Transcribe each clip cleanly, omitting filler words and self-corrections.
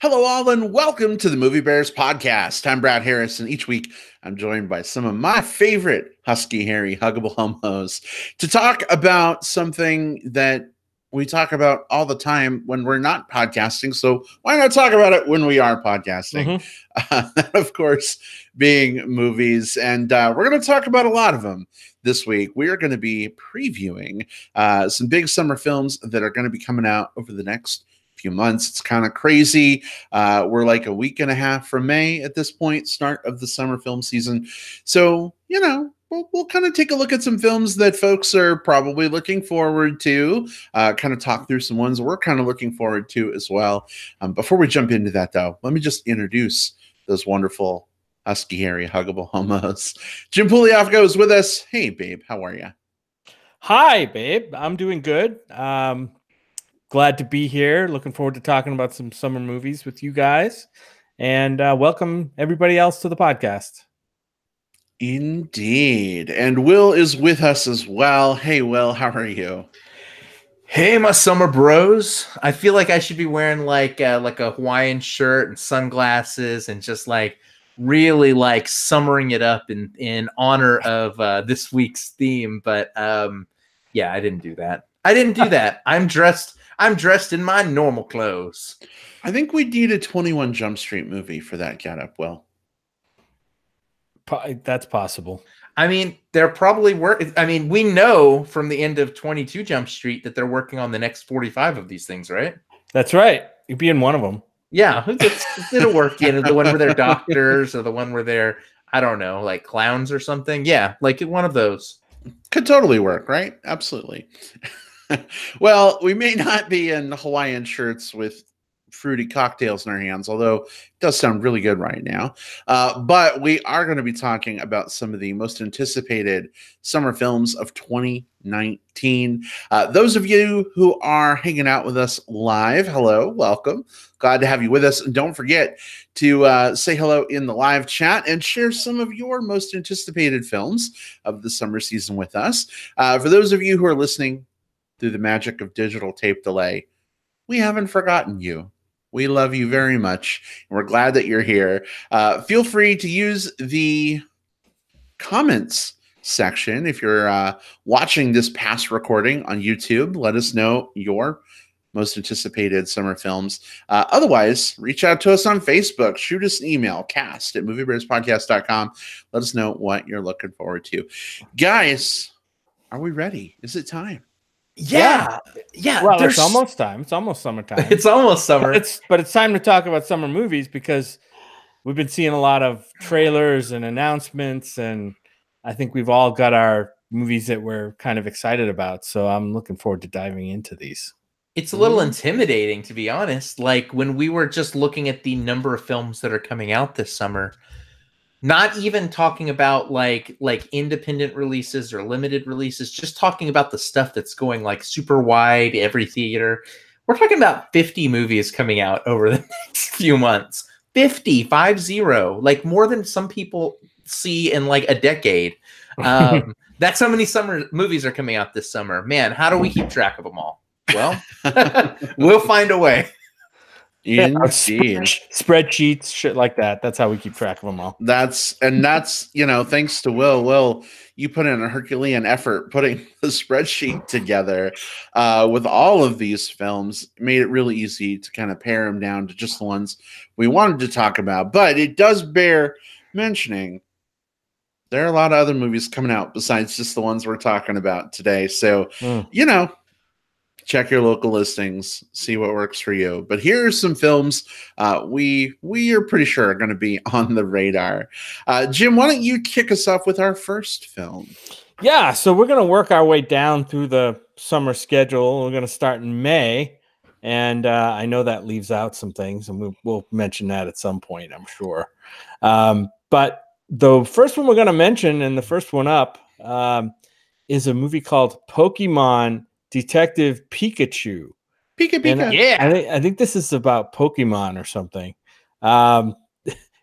Hello, all, and welcome to the Movie Bears podcast. I'm Brad Harris, and each week I'm joined by some of my favorite husky, hairy, huggable homos to talk about something that we talk about all the time when we're not podcasting. So why not talk about it when we are podcasting? That, of course, being movies. And we're going to talk about a lot of them this week. We are going to be previewing some big summer films that are going to be coming out over the next few months. It's kind of crazy. We're like a week and a half from May at this point, start of the summer film season. So, we'll kind of take a look at some films that folks are probably looking forward to, kind of talk through some ones we're kind of looking forward to as well. Before we jump into that, though, let me just introduce those wonderful husky, hairy, huggable homos. Jim Pugliafco is with us. Hey, babe, how are you? Hi, babe. I'm doing good. Glad to be here. Looking forward to talking about some summer movies with you guys. And welcome everybody else to the podcast. Indeed. And Will is with us as well. Hey, Will, how are you? Hey, my summer bros. I feel like I should be wearing like a Hawaiian shirt and sunglasses and just like really like summering it up in honor of this week's theme. But yeah, I didn't do that. I'm dressed in my normal clothes. I think we need a 21 Jump Street movie for that getup, Will. That's possible. I mean, they're probably we know from the end of 22 Jump Street that they're working on the next 45 of these things, right? That's right. You'd be in one of them. Yeah, it'll work. The one where they're doctors or the one where they're, I don't know, like clowns or something. Yeah, like one of those. Could totally work, right? Absolutely. Well, we may not be in Hawaiian shirts with fruity cocktails in our hands, although it does sound really good right now. But we are going to be talking about some of the most anticipated summer films of 2019. Those of you who are hanging out with us live, hello, welcome. Glad to have you with us. And don't forget to say hello in the live chat and share some of your most anticipated films of the summer season with us. For those of you who are listening through the magic of digital tape delay, we haven't forgotten you. We love you very much, and we're glad that you're here. Feel free to use the comments section if you're watching this past recording on YouTube. Let us know your most anticipated summer films. Otherwise, reach out to us on Facebook. Shoot us an email, cast@moviebearspodcast.com. Let us know what you're looking forward to. Guys, are we ready? Is it time? Yeah. Well, it's almost time. It's almost summertime. It's almost summer. But it's time to talk about summer movies because we've been seeing a lot of trailers and announcements, and I think we've all got our movies that we're kind of excited about. So I'm looking forward to diving into these. It's a little intimidating, to be honest. Like when we were just looking at the number of films that are coming out this summer, not even talking about like independent releases or limited releases, just talking about the stuff that's going like super wide, every theater. We're talking about 50 movies coming out over the next few months. 50, like more than some people see in like a decade. That's how many summer movies are coming out this summer. Man, how do we keep track of them all? Well, we'll find a way. Spreadsheets, shit like that. That's how we keep track of them all. That's thanks to Will. Will, you put in a Herculean effort putting the spreadsheet together with all of these films. It made it really easy to kind of pare them down to just the ones we wanted to talk about. But it does bear mentioning there are a lot of other movies coming out besides just the ones we're talking about today. So, check your local listings, see what works for you. But here are some films we are pretty sure are going to be on the radar. Jim, why don't you kick us off with our first film? Yeah, so we're going to work our way down through the summer schedule. We're going to start in May, and I know that leaves out some things, and we'll mention that at some point, I'm sure. But the first one we're going to mention, and the first one up, is a movie called Pokemon Detective Pikachu. Pika. Yeah. I think this is about Pokemon or something.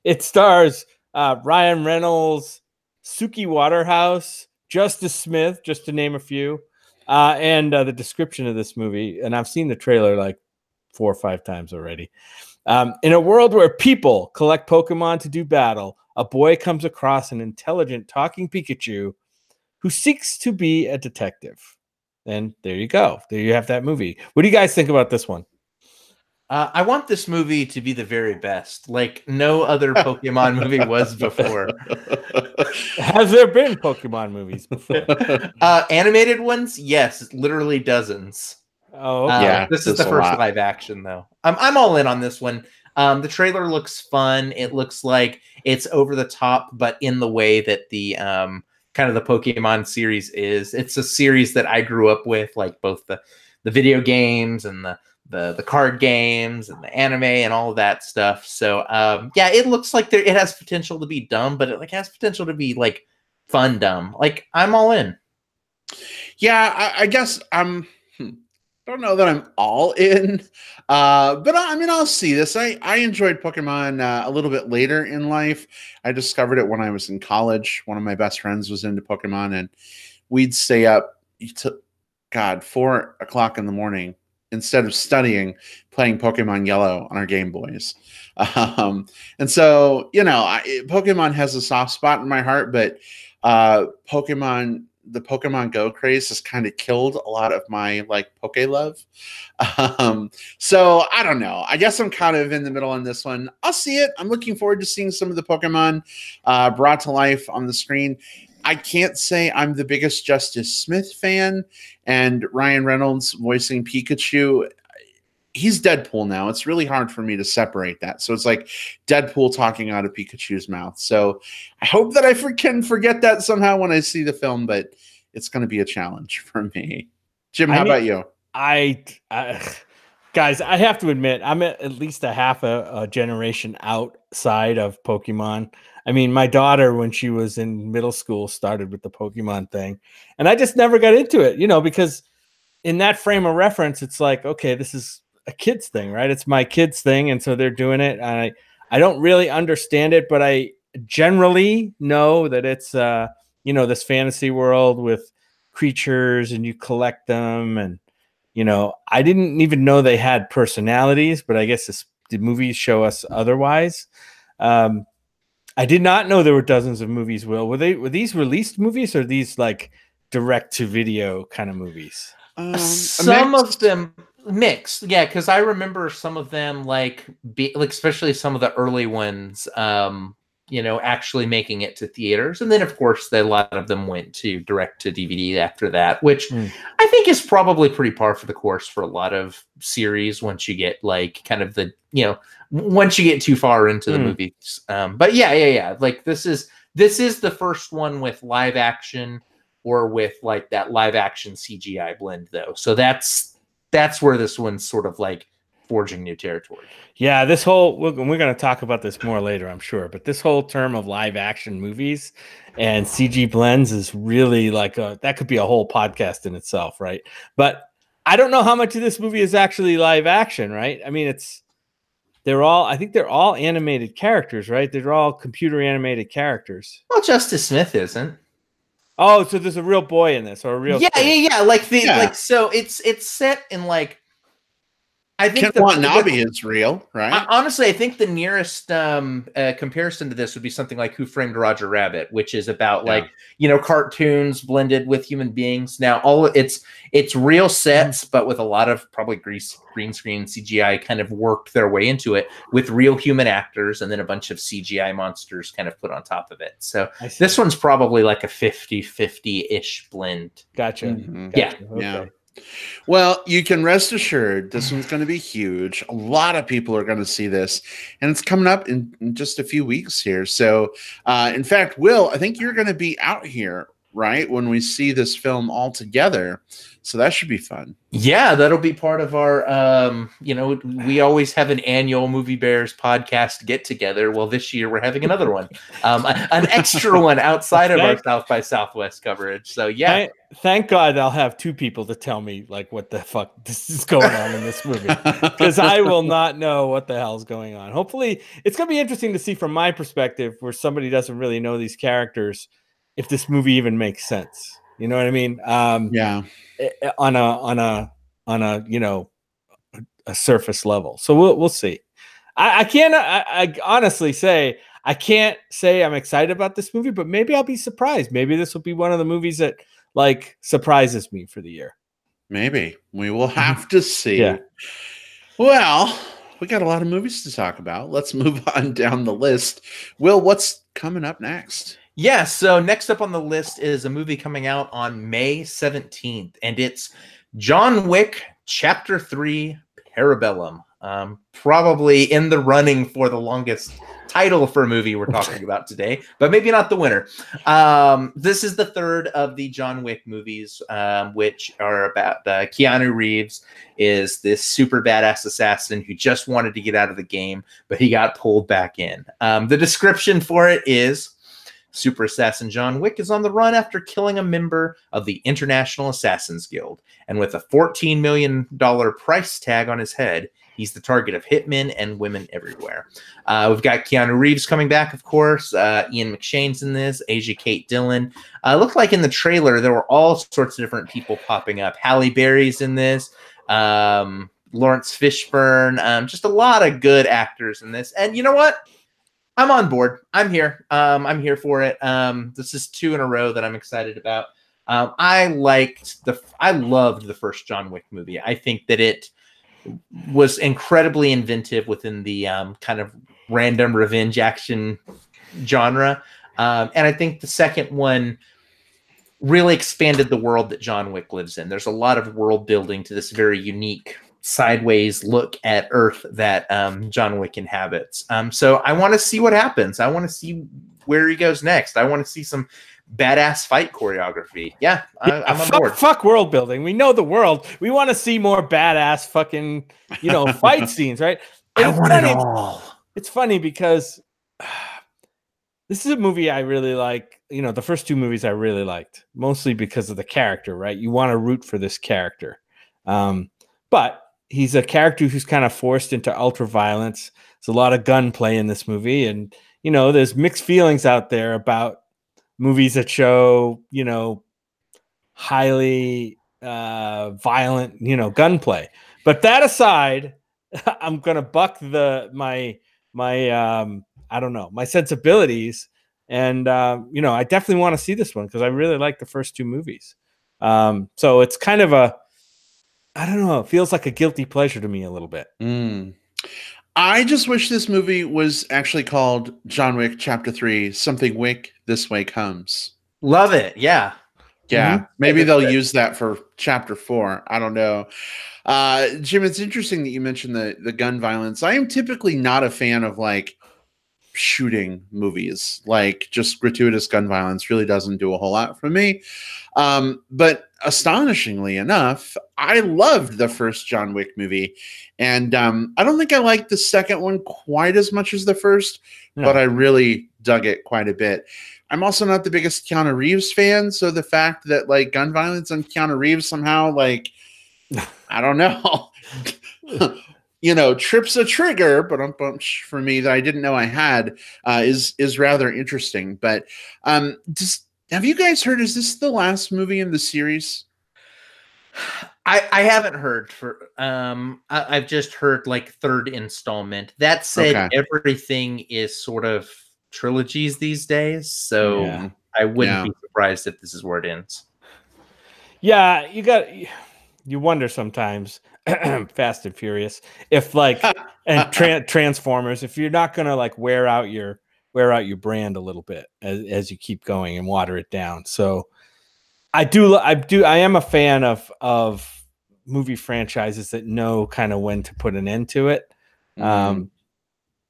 It stars Ryan Reynolds, Suki Waterhouse, Justice Smith, just to name a few. And the description of this movie, and I've seen the trailer like 4 or 5 times already. In a world where people collect Pokemon to do battle, a boy comes across an intelligent talking Pikachu who seeks to be a detective. And there you go. There you have that movie. What do you guys think about this one? I want this movie to be the very best, like no other Pokemon movie was before. Has there been Pokemon movies before? Animated ones? Yes, literally dozens. Oh, okay. Yeah, This is the first live action, though. I'm all in on this one. The trailer looks fun. It looks like it's over the top, but in the way that the kind of the Pokemon series is. It's a series that I grew up with, like both the video games and the card games and the anime and all of that stuff. So yeah, it looks like it has potential to be dumb, but it like has potential to be like fun dumb. Like I'm all in. Yeah, I guess I'm. Don't know that I'm all in, but I mean, I'll see this. I enjoyed Pokemon a little bit later in life. I discovered it when I was in college. One of my best friends was into Pokemon, and we'd stay up to 4 o'clock in the morning instead of studying, playing Pokemon Yellow on our Game Boys. And so, Pokemon has a soft spot in my heart, but the Pokemon Go craze has kind of killed a lot of my Poke love. So I don't know. I guess I'm kind of in the middle on this one. I'll see it. I'm looking forward to seeing some of the Pokemon brought to life on the screen. I can't say I'm the biggest Justice Smith fan, and Ryan Reynolds voicing Pikachu. He's Deadpool now. It's really hard for me to separate that. So it's like Deadpool talking out of Pikachu's mouth. So I hope that I can forget that somehow when I see the film, but it's going to be a challenge for me. Jim, how about you? Guys, I have to admit, I'm at least a half a generation outside of Pokemon. I mean, my daughter, when she was in middle school, started with the Pokemon thing, and I just never got into it, because in that frame of reference, it's like, okay, this is a kid's thing, right? It's my kid's thing, and so they're doing it. And I don't really understand it, but I generally know that it's this fantasy world with creatures and you collect them, and I didn't even know they had personalities, but I guess the movies show us otherwise. I did not know there were dozens of movies. Will, were these released movies, or these like direct to video kind of movies? Some of them mixed, yeah, because I remember some of them like especially some of the early ones, actually making it to theaters, and then of course a lot of them went to direct to DVD after that, which I think is probably pretty par for the course for a lot of series once you get like kind of the once you get too far into the movies. But yeah, like this is the first one with live action or with like that live action CGI blend, though. So that's where this one's sort of like forging new territory. Yeah, this whole we're going to talk about this more later, I'm sure, but this whole term of live action movies and CG blends is really like that could be a whole podcast in itself, right? But I don't know how much of this movie is actually live action, right? I mean, I think they're all animated characters, right? They're all computer animated characters. Well, Justice Smith isn't. Oh, so there's a real boy in this, or a real yeah. Like so it's set in like I think Ken Watanabe is real, right? Honestly, I think the nearest comparison to this would be something like Who Framed Roger Rabbit, which is about like cartoons blended with human beings. Now, it's real sets, but with a lot of probably green screen CGI kind of worked their way into it with real human actors, and then a bunch of CGI monsters kind of put on top of it. So this one's probably like a 50-50-ish blend. Gotcha. Mm-hmm. Yeah. Okay. Yeah. Well, you can rest assured this one's going to be huge. A lot of people are going to see this, and it's coming up in just a few weeks here. So, in fact, Will, I think you're going to be out here, right, when we see this film all together. So that should be fun. Yeah, that'll be part of our, we always have an annual Movie Bears podcast get together. Well, this year we're having another one, an extra one outside of our South by Southwest coverage. So yeah. Thank God I'll have two people to tell me like what the fuck this is going on in this movie, because I will not know what the hell's going on. Hopefully it's going to be interesting to see from my perspective, where somebody doesn't really know these characters, if this movie even makes sense. You know what I mean? Yeah. On a a surface level. So we'll see. I can't. I honestly say I can't say I'm excited about this movie, but maybe I'll be surprised. Maybe this will be one of the movies that like surprises me for the year. Maybe we will have to see. Yeah. Well, we got a lot of movies to talk about. Let's move on down the list. Will, what's coming up next? Yeah, so next up on the list is a movie coming out on May 17th, and it's John Wick Chapter 3 Parabellum. Probably in the running for the longest title for a movie we're talking about today, but maybe not the winner. This is the third of the John Wick movies, which are about Keanu Reeves is this super badass assassin who just wanted to get out of the game, but he got pulled back in. The description for it is: Super Assassin John Wick is on the run after killing a member of the International Assassins Guild, and with a $14 million price tag on his head, he's the target of hitmen and women everywhere. We've got Keanu Reeves coming back, of course. Ian McShane's in this. Asia Kate Dillon. Looked like in the trailer there were all sorts of different people popping up. Halle Berry's in this. Lawrence Fishburne. Just a lot of good actors in this. And you know what? I'm on board. I'm here. I'm here for it. This is 2 in a row that I'm excited about. I loved the first John Wick movie. I think that it was incredibly inventive within the kind of random revenge action genre. And I think the second one really expanded the world that John Wick lives in. There's a lot of world building to this very unique sideways look at Earth that John Wick inhabits. So I want to see what happens. I want to see where he goes next. I want to see some badass fight choreography. Yeah, I'm on board. Fuck world building. We know the world. We want to see more badass fucking, fight scenes, right? I want it all. It's funny because this is a movie I really like. The first 2 movies I really liked, mostly because of the character, right? You want to root for this character. But he's a character who's kind of forced into ultra violence. There's a lot of gunplay in this movie. And, there's mixed feelings out there about movies that show, highly violent, gunplay. But that aside, I'm going to buck my sensibilities. And, I definitely want to see this one because I really like the first 2 movies. So it's kind of I don't know. It feels like a guilty pleasure to me a little bit. I just wish this movie was actually called John Wick Chapter 3, Something Wick This Way Comes. Love it. Yeah. Yeah. Maybe they'll use that for Chapter 4. I don't know. Jim, it's interesting that you mentioned the gun violence. I am typically not a fan of shooting movies. Just gratuitous gun violence really doesn't do a whole lot for me. But astonishingly enough, I loved the first John Wick movie. And I don't think I liked the second one quite as much as the first, but I really dug it quite a bit. I'm also not the biggest Keanu Reeves fan. So the fact that gun violence on Keanu Reeves somehow I don't know, trips a trigger, but for me that I didn't know I had is rather interesting. But have you guys heard? Is this the last movie in the series? I haven't heard for. I've just heard 3rd installment. That said, everything is sort of trilogies these days, so I wouldn't be surprised if this is where it ends. Yeah, you wonder sometimes. Fast and Furious, if and Transformers, if you're not gonna wear out your brand a little bit as you keep going and water it down. So I am a fan of movie franchises that know kind of when to put an end to it.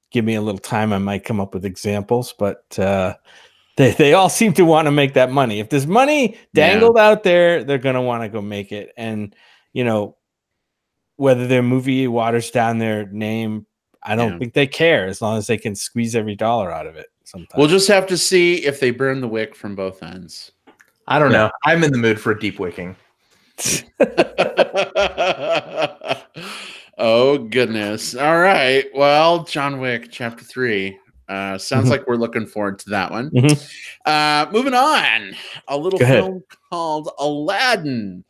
Give me a little time, I might come up with examples, but they all seem to want to make that money. If there's money dangled out there, they're gonna want to go make it. And whether their movie waters down their name, I don't think they care as long as they can squeeze every dollar out of it. Sometimes we'll just have to see if they burn the wick from both ends. I don't know. I'm in the mood for deep wicking. Oh, goodness. All right. Well, John Wick Chapter 3. Sounds like we're looking forward to that one. Moving on. A little film called Aladdin.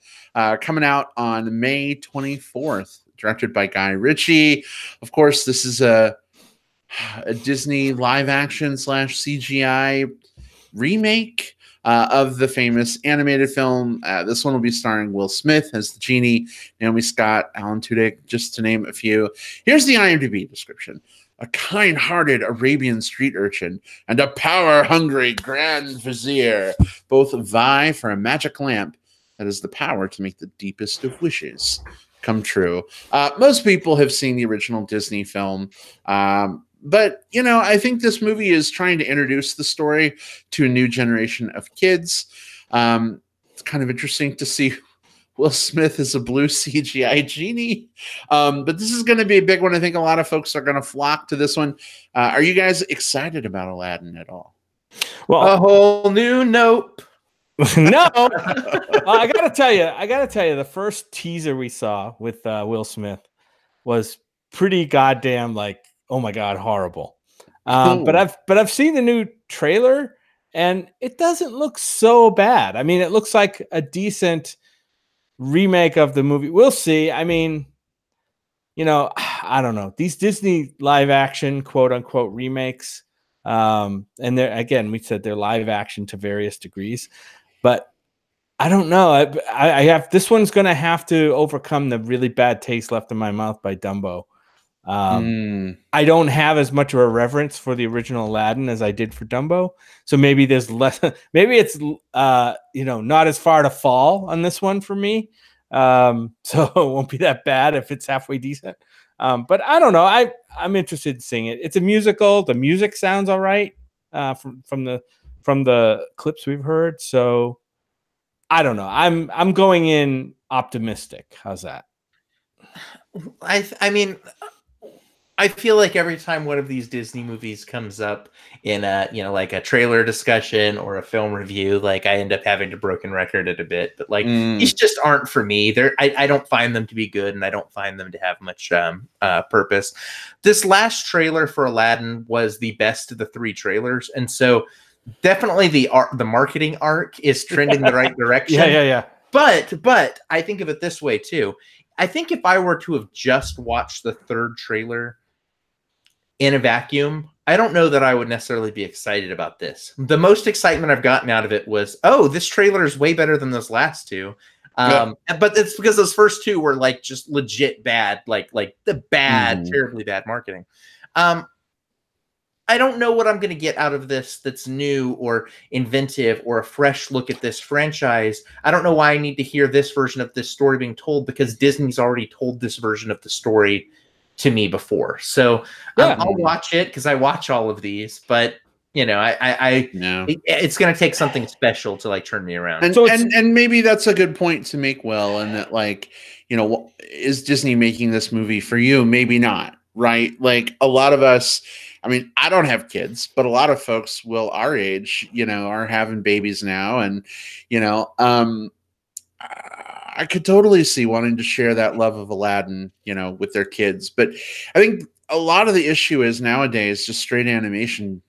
Coming out on May 24th, directed by Guy Ritchie. Of course, this is a a Disney live action / CGI remake of the famous animated film. This one will be starring Will Smith as the genie, Naomi Scott, Alan Tudyk, just to name a few. Here's the IMDb description. A kind-hearted Arabian street urchin and a power-hungry grand vizier both vie for a magic lamp that has the power to make the deepest of wishes come true. Most people have seen the original Disney film, but, you know, I think this movie is trying to introduce the story to a new generation of kids. It's kind of interesting to see Will Smith is a blue CGI genie. But this is going to be a big one. I think a lot of folks are going to flock to this one. Are you guys excited about Aladdin at all? Well, a whole new nope. No. I gotta tell you, the first teaser we saw with Will Smith was pretty goddamn like, oh my God, horrible. But I've seen the new trailer and it doesn't look so bad. I mean, it looks like a decent remake of the movie. We'll see. I mean, you know, I don't know. These Disney live action quote unquote remakes, and they're, again, we said they're live action to various degrees, but I don't know. I have, this one's going to have to overcome the really bad taste left in my mouth by Dumbo. I don't have as much of a reverence for the original Aladdin as I did for Dumbo. So maybe there's less, maybe it's, you know, not as far to fall on this one for me. So it won't be that bad if it's halfway decent. But I don't know. I'm interested in seeing it. It's a musical. The music sounds all right from the clips we've heard. So I don't know. I'm going in optimistic. How's that? I mean, I feel like every time one of these Disney movies comes up in a, you know, like a trailer discussion or a film review, like I end up having to broken record it a bit. But like these just aren't for me. I don't find them to be good, and I don't find them to have much purpose. This last trailer for Aladdin was the best of the three trailers, and so definitely the marketing arc is trending the right direction. Yeah. But I think of it this way too. I think if I were to have just watched the third trailer in a vacuum, I don't know that I would necessarily be excited about this. The most excitement I've gotten out of it was, oh, this trailer is way better than those last two. But it's because those first two were like just legit bad, like the bad, terribly bad marketing. I don't know what I'm going to get out of this that's new or inventive or a fresh look at this franchise. I don't know why I need to hear this version of this story being told, because Disney's already told this version of the story to me before. So I'll watch it because I watch all of these, but you know, it's going to take something special to like turn me around. And, so and maybe that's a good point to make, Will, and that, like, you know, is Disney making this movie for you? Maybe not, right? Like a lot of us, I mean, I don't have kids, but a lot of folks will our age, you know, are having babies now. And, you know, I could totally see wanting to share that love of Aladdin, you know, with their kids. But I think a lot of the issue is nowadays just straight animation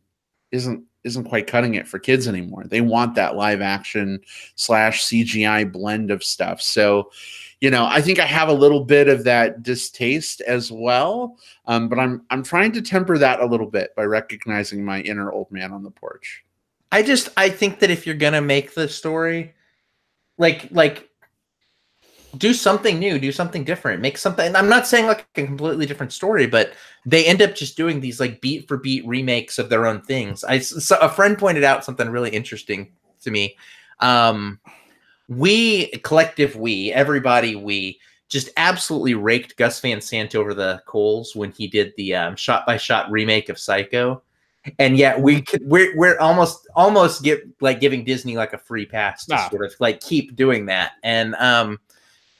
isn't quite cutting it for kids anymore. They want that live action / CGI blend of stuff. So, you know, I think I have a little bit of that distaste as well, but I'm trying to temper that a little bit by recognizing my inner old man on the porch. I think that if you're gonna make the story, like do something new, do something different, make something. I'm not saying like a completely different story, but they end up just doing these like beat for beat remakes of their own things. So a friend pointed out something really interesting to me. Everybody just absolutely raked Gus Van Sant over the coals when he did the shot by shot remake of Psycho, and yet we're almost giving Disney like a free pass to sort of like keep doing that. And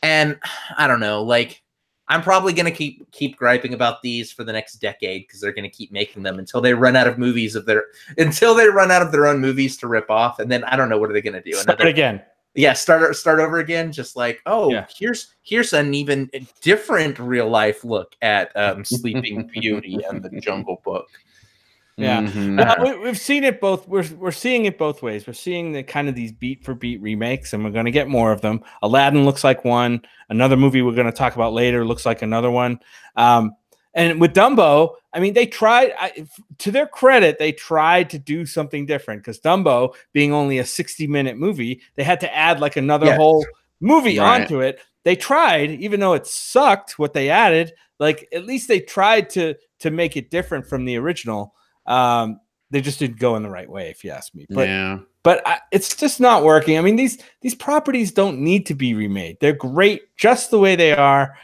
I don't know, like I'm probably gonna keep griping about these for the next decade because they're gonna keep making them until they run out of their own movies to rip off, and then I don't know, what are they gonna do? Start again. Yeah, start over again. Just like, here's an even different real life look at Sleeping Beauty and the Jungle Book. Yeah, we've seen it both. We're seeing it both ways. We're seeing the kind of these beat for beat remakes, and we're going to get more of them. Aladdin looks like one. Another movie we're going to talk about later looks like another one. And with Dumbo, I mean, they tried, to their credit, they tried to do something different because Dumbo, being only a 60-minute movie, they had to add like another whole movie onto it. They tried, even though it sucked what they added, like at least they tried to make it different from the original. They just didn't go in the right way, if you ask me. But it's just not working. I mean, these properties don't need to be remade. They're great just the way they are.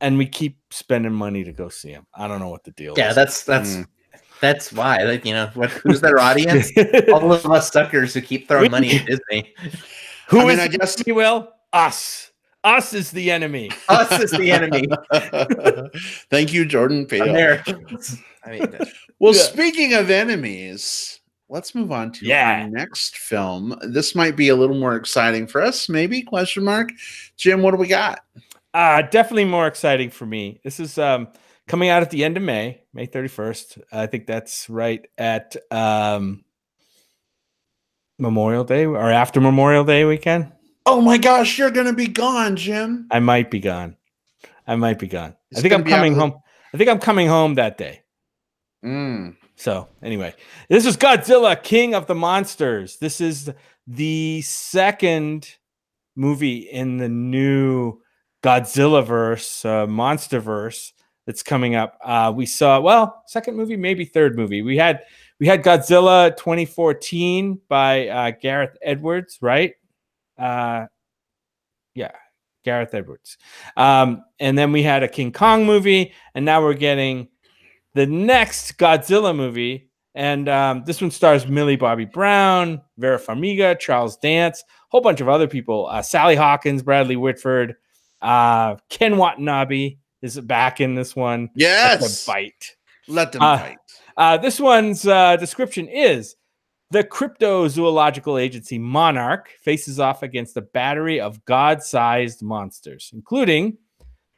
And we keep spending money to go see them. I don't know what the deal is. That's why. Like, you know, who's their audience? All of us suckers who keep throwing money at Disney. I guess you will. Us. Us is the enemy. Us is the enemy. Thank you, Jordan Peele. Americans. I mean, speaking of enemies, let's move on to our next film. This might be a little more exciting for us, maybe? Question mark. Jim, what do we got? Definitely more exciting for me. This is coming out at the end of May 31st. I think that's right at Memorial Day or after Memorial Day weekend. Oh my gosh, you're going to be gone, Jim. I might be gone. I think I'm coming home. I think I'm coming home that day. So anyway, this is Godzilla, King of the Monsters. This is the second movie in the new Godzilla-verse, Monsterverse that's coming up. We saw, second movie, maybe third movie. We had Godzilla 2014 by Gareth Edwards, right? Gareth Edwards. And then we had a King Kong movie, and now we're getting the next Godzilla movie. And this one stars Millie Bobby Brown, Vera Farmiga, Charles Dance, a whole bunch of other people. Sally Hawkins, Bradley Whitford, Ken Watanabe is back in this one. Yes. Let them fight. This one's description is: the cryptozoological agency Monarch faces off against a battery of god-sized monsters, including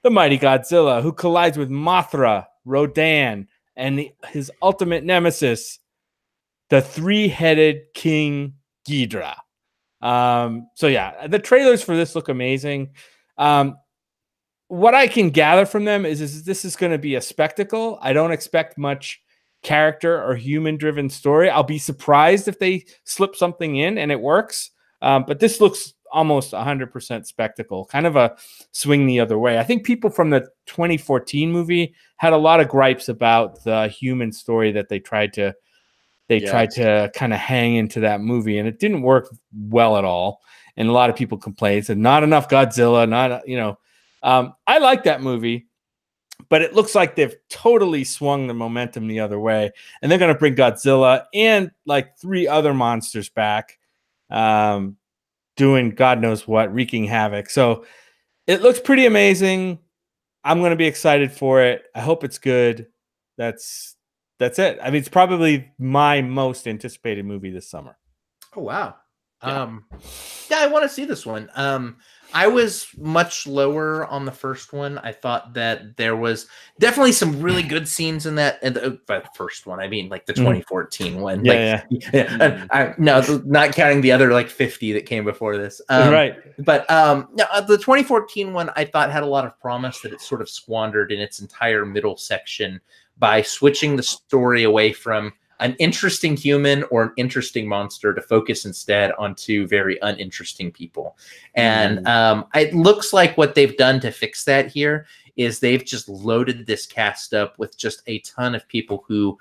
the mighty Godzilla, who collides with Mothra, Rodan, and his ultimate nemesis, the three-headed King Ghidorah. The trailers for this look amazing. What I can gather from them is this is going to be a spectacle. I don't expect much character or human-driven story. I'll be surprised if they slip something in and it works. But this looks almost 100% spectacle, kind of a swing the other way. I think people from the 2014 movie had a lot of gripes about the human story that they tried to kind of hang into that movie, and it didn't work well at all. And a lot of people complained, said not enough Godzilla, I like that movie, but it looks like they've totally swung the momentum the other way, and they're going to bring Godzilla and like three other monsters back, doing God knows what, wreaking havoc. So it looks pretty amazing. I'm going to be excited for it. I hope it's good. That's it. I mean, it's probably my most anticipated movie this summer. Oh, wow. I want to see this one. I was much lower on the first one. I thought that there was definitely some really good scenes in that. The first one, I mean, like the 2014 one. Not counting the other like 50 that came before this. Right. But the 2014 one, I thought had a lot of promise that it sort of squandered in its entire middle section by switching the story away from an interesting human or an interesting monster to focus instead on two very uninteresting people. And it looks like what they've done to fix that here is they've just loaded this cast up with just a ton of people who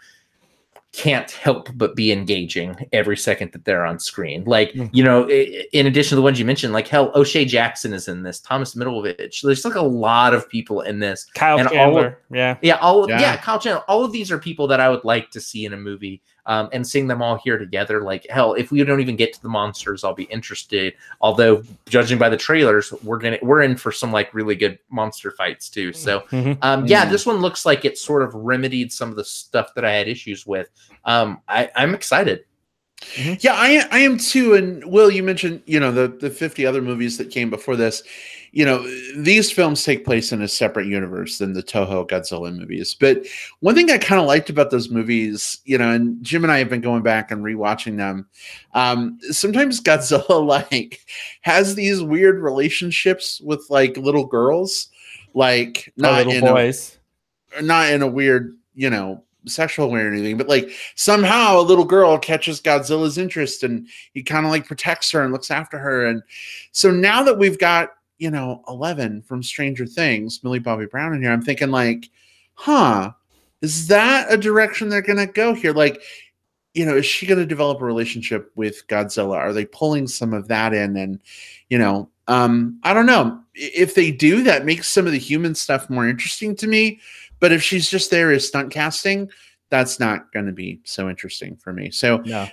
can't help but be engaging every second that they're on screen. Like, in addition to the ones you mentioned, like hell, O'Shea Jackson is in this, Thomas Middleditch. There's like a lot of people in this. Kyle Chandler. Kyle Chandler. All of these are people that I would like to see in a movie, and seeing them all here together. Like hell, if we don't even get to the monsters, I'll be interested. Although judging by the trailers, we're in for some like really good monster fights too. So this one looks like it sort of remedied some of the stuff that I had issues with. I'm excited. Yeah, I am too. And Will, you mentioned, the 50 other movies that came before this. These films take place in a separate universe than the Toho Godzilla movies. But one thing I kind of liked about those movies, and Jim and I have been going back and rewatching them. Sometimes Godzilla has these weird relationships with like little girls, like not little boys. not in a weird, sexual way or anything, but like somehow a little girl catches Godzilla's interest and he kind of like protects her and looks after her. And so now that we've got, 11 from Stranger Things, Millie Bobby Brown in here, I'm thinking like, is that a direction they're going to go here? Like, is she going to develop a relationship with Godzilla? Are they pulling some of that in? And, I don't know. If they do, that makes some of the human stuff more interesting to me. But if she's just there as stunt casting, that's not going to be so interesting for me. So, No.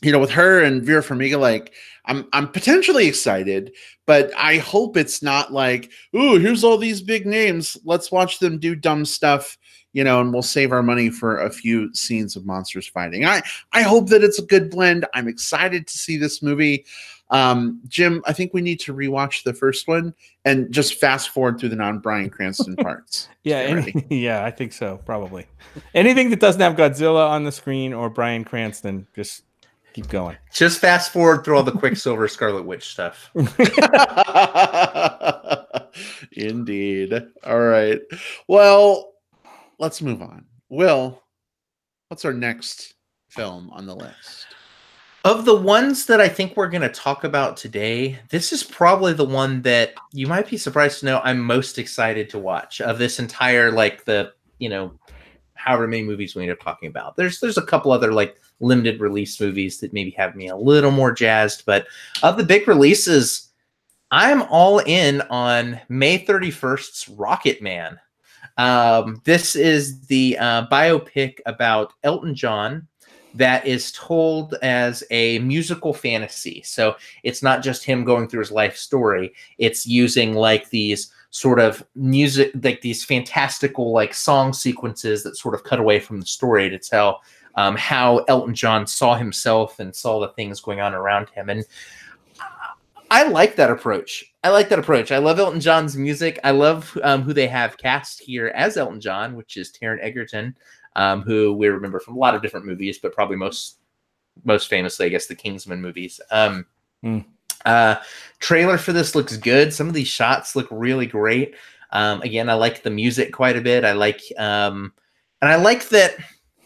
With her and Vera Farmiga, like I'm potentially excited, but I hope it's not like, ooh, here's all these big names. Let's watch them do dumb stuff, and we'll save our money for a few scenes of monsters fighting. I hope that it's a good blend. I'm excited to see this movie. Jim, I think we need to rewatch the first one and just fast forward through the non-Bryan Cranston parts. Yeah, yeah, I think so, probably. Anything that doesn't have Godzilla on the screen or Bryan Cranston, just keep going. Just fast forward through all the Quicksilver Scarlet Witch stuff. Indeed. All right. Well, let's move on. Will, what's our next film on the list? Of the ones that I think we're going to talk about today, this is probably the one that you might be surprised to know I'm most excited to watch of this entire, like the, however many movies we end up talking about. There's a couple other like limited release movies that maybe have me a little more jazzed, but of the big releases, I'm all in on May 31st's Rocket Man. This is the biopic about Elton John that is told as a musical fantasy. So it's not just him going through his life story. It's using like these sort of music, like these fantastical like song sequences that sort of cut away from the story to tell how Elton John saw himself and saw the things going on around him. And I like that approach. I love Elton John's music. I love who they have cast here as Elton John, which is Taron Egerton, who we remember from a lot of different movies, but probably most famously, I guess, the Kingsman movies. Trailer for this looks good. Some of these shots look really great. Again, I like the music quite a bit. I like and I like that.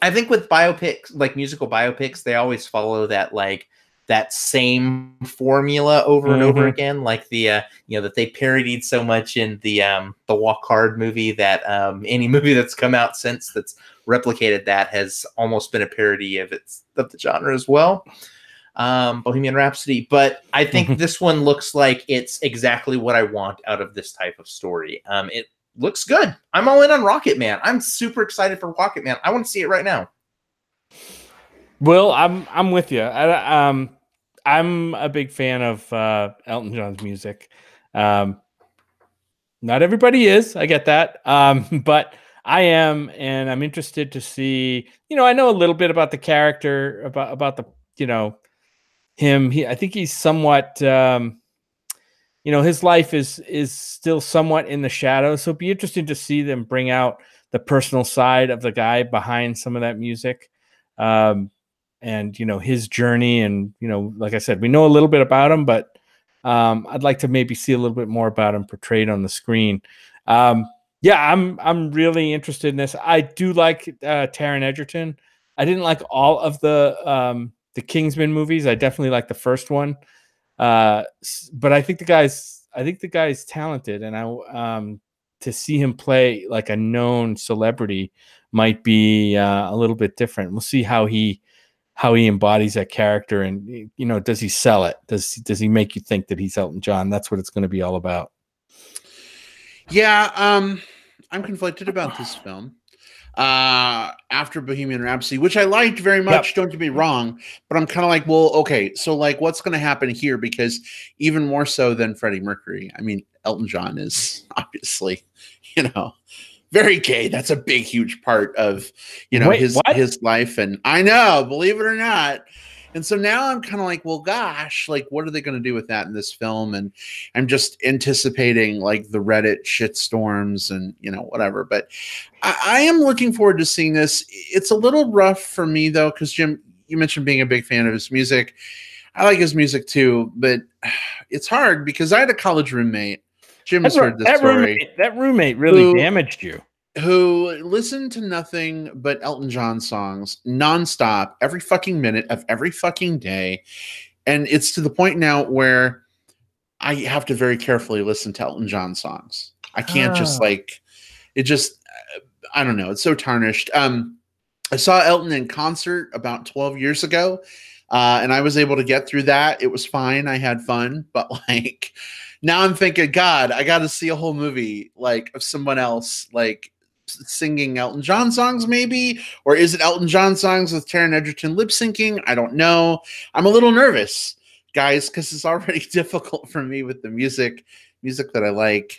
I think with biopics, like musical biopics, they always follow that like that same formula over and over again, like the that they parodied so much in the Walk Hard movie that any movie that's come out since that's replicated that has almost been a parody of the genre as well. Bohemian Rhapsody, but I think this one looks like it's exactly what I want out of this type of story. It looks good. I'm all in on Rocket Man. I'm super excited for Rocket Man. I want to see it right now. Well, I'm with you. I'm a big fan of Elton John's music. Not everybody is. I get that, but I am, and I'm interested to see. I know a little bit about the character, about the him. I think he's somewhat. His life is still somewhat in the shadows, so it'd be interesting to see them bring out the personal side of the guy behind some of that music. And his journey, and like I said, we know a little bit about him, but I'd like to maybe see a little bit more about him portrayed on the screen. I'm really interested in this. I do like Taron Egerton. I didn't like all of the Kingsman movies. I definitely like the first one, but I think the guy's talented, and to see him play like a known celebrity might be a little bit different. We'll see how he embodies that character, and does he sell it? Does he make you think that he's Elton John? That's what it's going to be all about. Yeah, I'm conflicted about this film. After Bohemian Rhapsody, which I liked very much, Don't get me wrong, but I'm kind of like, well, okay, so like what's going to happen here? Because even more so than Freddie Mercury, I mean, Elton John is obviously, very gay. That's a big, huge part of, his life. And I know, believe it or not. And so now I'm kind of like, well, gosh, like, what are they going to do with that in this film? And I'm just anticipating like the Reddit shitstorms and, whatever. But I am looking forward to seeing this. It's a little rough for me, though, because Jim, you mentioned being a big fan of his music. I like his music, too. But it's hard because I had a college roommate. Jim has heard this story. That roommate really damaged you. who listen to nothing but Elton John songs nonstop every fucking minute of every fucking day. And it's to the point now where I have to very carefully listen to Elton John songs. I can't just it just, I don't know. It's so tarnished. I saw Elton in concert about 12 years ago, and I was able to get through that. It was fine. I had fun, but like now I'm thinking, God, I got to see a whole movie like of someone else like singing Elton John songs, maybe, or is it Elton John songs with Taron Egerton lip syncing? I don't know. I'm a little nervous, guys, because it's already difficult for me with the music that I like.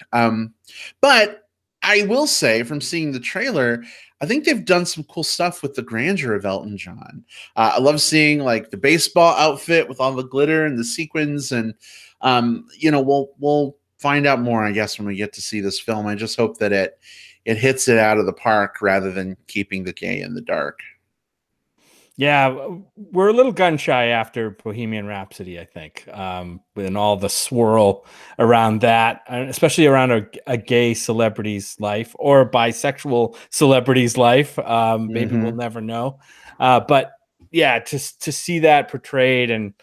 But I will say, from seeing the trailer, I think they've done some cool stuff with the grandeur of Elton John. I love seeing like the baseball outfit with all the glitter and the sequins, and we'll find out more, I guess, when we get to see this film. I just hope that it hits it out of the park rather than keeping the gay in the dark. Yeah, we're a little gun shy after Bohemian Rhapsody, I think, and all the swirl around that, especially around a gay celebrity's life or a bisexual celebrity's life. Maybe we'll never know. But yeah, to see that portrayed, and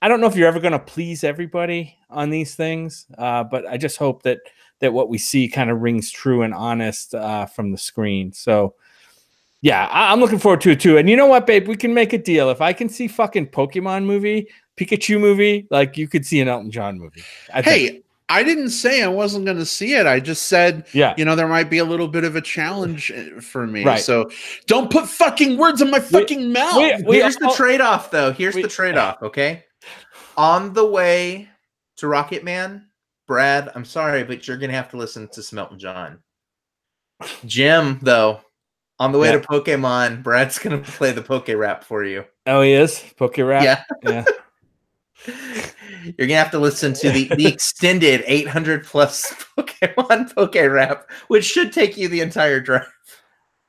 I don't know if you're ever going to please everybody on these things, but I just hope that what we see kind of rings true and honest from the screen. So yeah, I'm looking forward to it too. And you know what, babe? We can make a deal. If I can see fucking Pokemon movie, Pikachu movie, like you could see an Elton John movie. I didn't say I wasn't going to see it. I just said, yeah, there might be a little bit of a challenge for me. Right. So don't put fucking words in my fucking mouth. Here's the trade-off, though. Here's the trade-off, okay? On the way to Rocket Man, Brad, I'm sorry, but you're going to have to listen to some Elton John. Jim, though, on the way to Pokemon, Brad's going to play the Poke Rap for you. Oh, he is? Poke Rap? Yeah. You're going to have to listen to the extended 800-plus Pokemon Poke Rap, which should take you the entire drive.